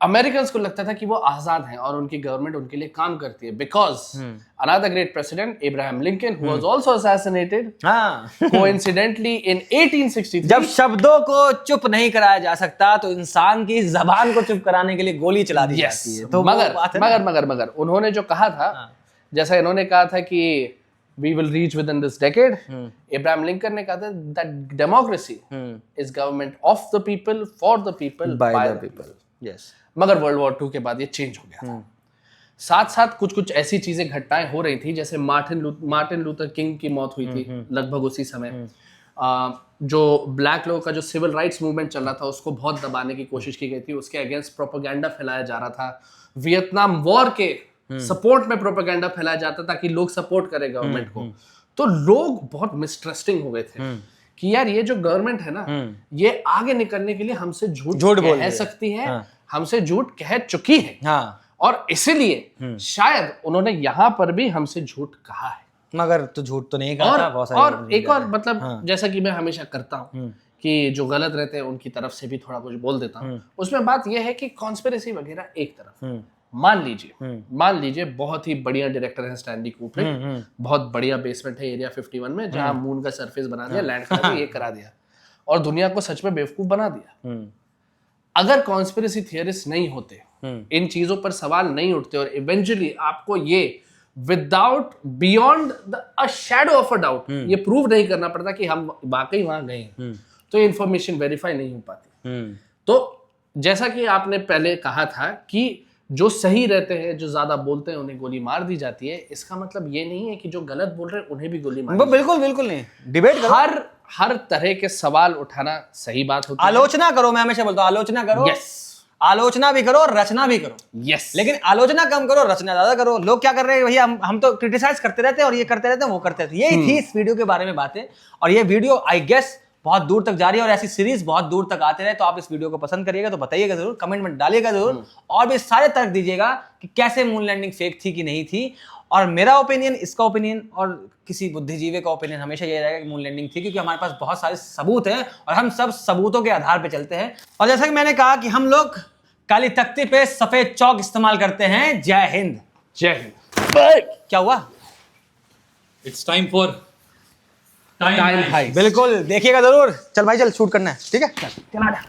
अमेरिकन्स को लगता था कि वो आजाद हैं और उनकी गवर्नमेंट उनके लिए काम करती है, because another great president Abraham Lincoln who was also assassinated coincidentally in 1863। जब शब्दों को चुप नहीं कराया जा सकता तो इंसान की जबान को चुप कराने के लिए गोली चला दी जाती है। तो मगर उन्होंने जो कहा था, जैसा इन्होंने कहा था कि we will reach within this decade, Abraham Lincoln ने कहा था that democracy is government of the people, for the people, by the people. Yes. मगर वर्ल्ड वॉर 2 के बाद ये चेंज हो गया था। साथ साथ कुछ ऐसी चीजें घटनाएं हो रही थी, जैसे मार्टिन लूथर किंग की मौत हुई थी लगभग उसी समय। जो ब्लैक लोगों का जो सिविल राइट्स मूवमेंट चल रहा था उसको बहुत दबाने की कोशिश की गई थी, उसके अगेंस्ट प्रोपेगेंडा फैलाया जा रहा था, वियतनाम वॉर के सपोर्ट में प्रोपेगेंडा फैलाया जाता ताकि लोग सपोर्ट करें गवर्नमेंट को। तो लोग बहुत मिसट्रस्टिंग हो गए थे कि यार ये जो गवर्नमेंट है ना ये आगे निकलने के लिए हमसे झूठ कह सकती है, हमसे झूठ कह चुकी है, और इसीलिए शायद उन्होंने यहाँ पर भी हमसे झूठ कहा है। मगर तो झूठ तो नहीं कहा था, बहुत सारे और एक और मतलब जैसा कि मैं हमेशा करता हूँ कि जो गलत रहते हैं उनकी तरफ से भी थोड़ा कुछ बोल देता हूँ। उसमें बात यह है कि कॉन्स्पिरेसी वगैरह एक तरफ, मान लीजिए बहुत ही बढ़िया डायरेक्टर है स्टैनली कुब्रिक, बहुत बढ़िया बेसमेंट है एरिया 51 में जहां मून का सरफेस बना दिया, लैंड करा दिया, ये करा दिया और दुनिया को सच में बेवकूफ बना दिया। अगर कॉन्स्पिरेसी थियरिस्ट नहीं होते, इन चीजों पर सवाल नहीं उठते और इवेंचुअली आपको ये without beyond a shadow of a doubt ये प्रूव नहीं करना पड़ता कि हम वाकई वहां गए हैं, तो ये इंफॉर्मेशन वेरीफाई नहीं हो पाती। तो जैसा कि आपने पहले कहा था कि जो सही रहते हैं, जो ज्यादा बोलते हैं, उन्हें गोली मार दी जाती है, इसका मतलब ये नहीं है कि जो गलत बोल रहे हैं उन्हें भी गोली मार। बिल्कुल नहीं, डिबेट करो। हर तरह के सवाल उठाना सही बात होती है। आलोचना करो, मैं हमेशा बोलता हूँ आलोचना करो। यस, आलोचना भी करो और रचना भी करो। यस, लेकिन आलोचना कम करो, रचना ज्यादा करो। लोग क्या कर रहे हैं भैया, हम तो क्रिटिसाइज करते रहते हैं और ये करते रहते हैं, वो करते रहते हैं। यही थी इस वीडियो के बारे में बातें, और ये वीडियो आई गेस बहुत दूर तक जा रही है और ऐसी सीरीज बहुत दूर तक आते रहे। तो आप इस वीडियो को पसंद करिएगा तो बताइएगा जरूर, कमेंट में डालिएगा जरूर, और भी सारे तर्क दीजिएगा कि कैसे मून लैंडिंग फेक थी कि नहीं थी। और मेरा ओपिनियन, इसका ओपिनियन और किसी बुद्धिजीवी का ओपिनियन हमेशा ये रहेगा कि मून लैंडिंग थी, क्योंकि हमारे पास बहुत सारे सबूत हैं और हम सब सबूतों के आधार पर चलते हैं। और जैसा कि मैंने कहा कि हम लोग काली तख्ती पे सफेद चौक इस्तेमाल करते हैं। जय हिंद। जय हिंद। क्या हुआ? It's time for time time heist. High. बिल्कुल देखिएगा जरूर। चल भाई चल, शूट करना है, ठीक है, चला जा।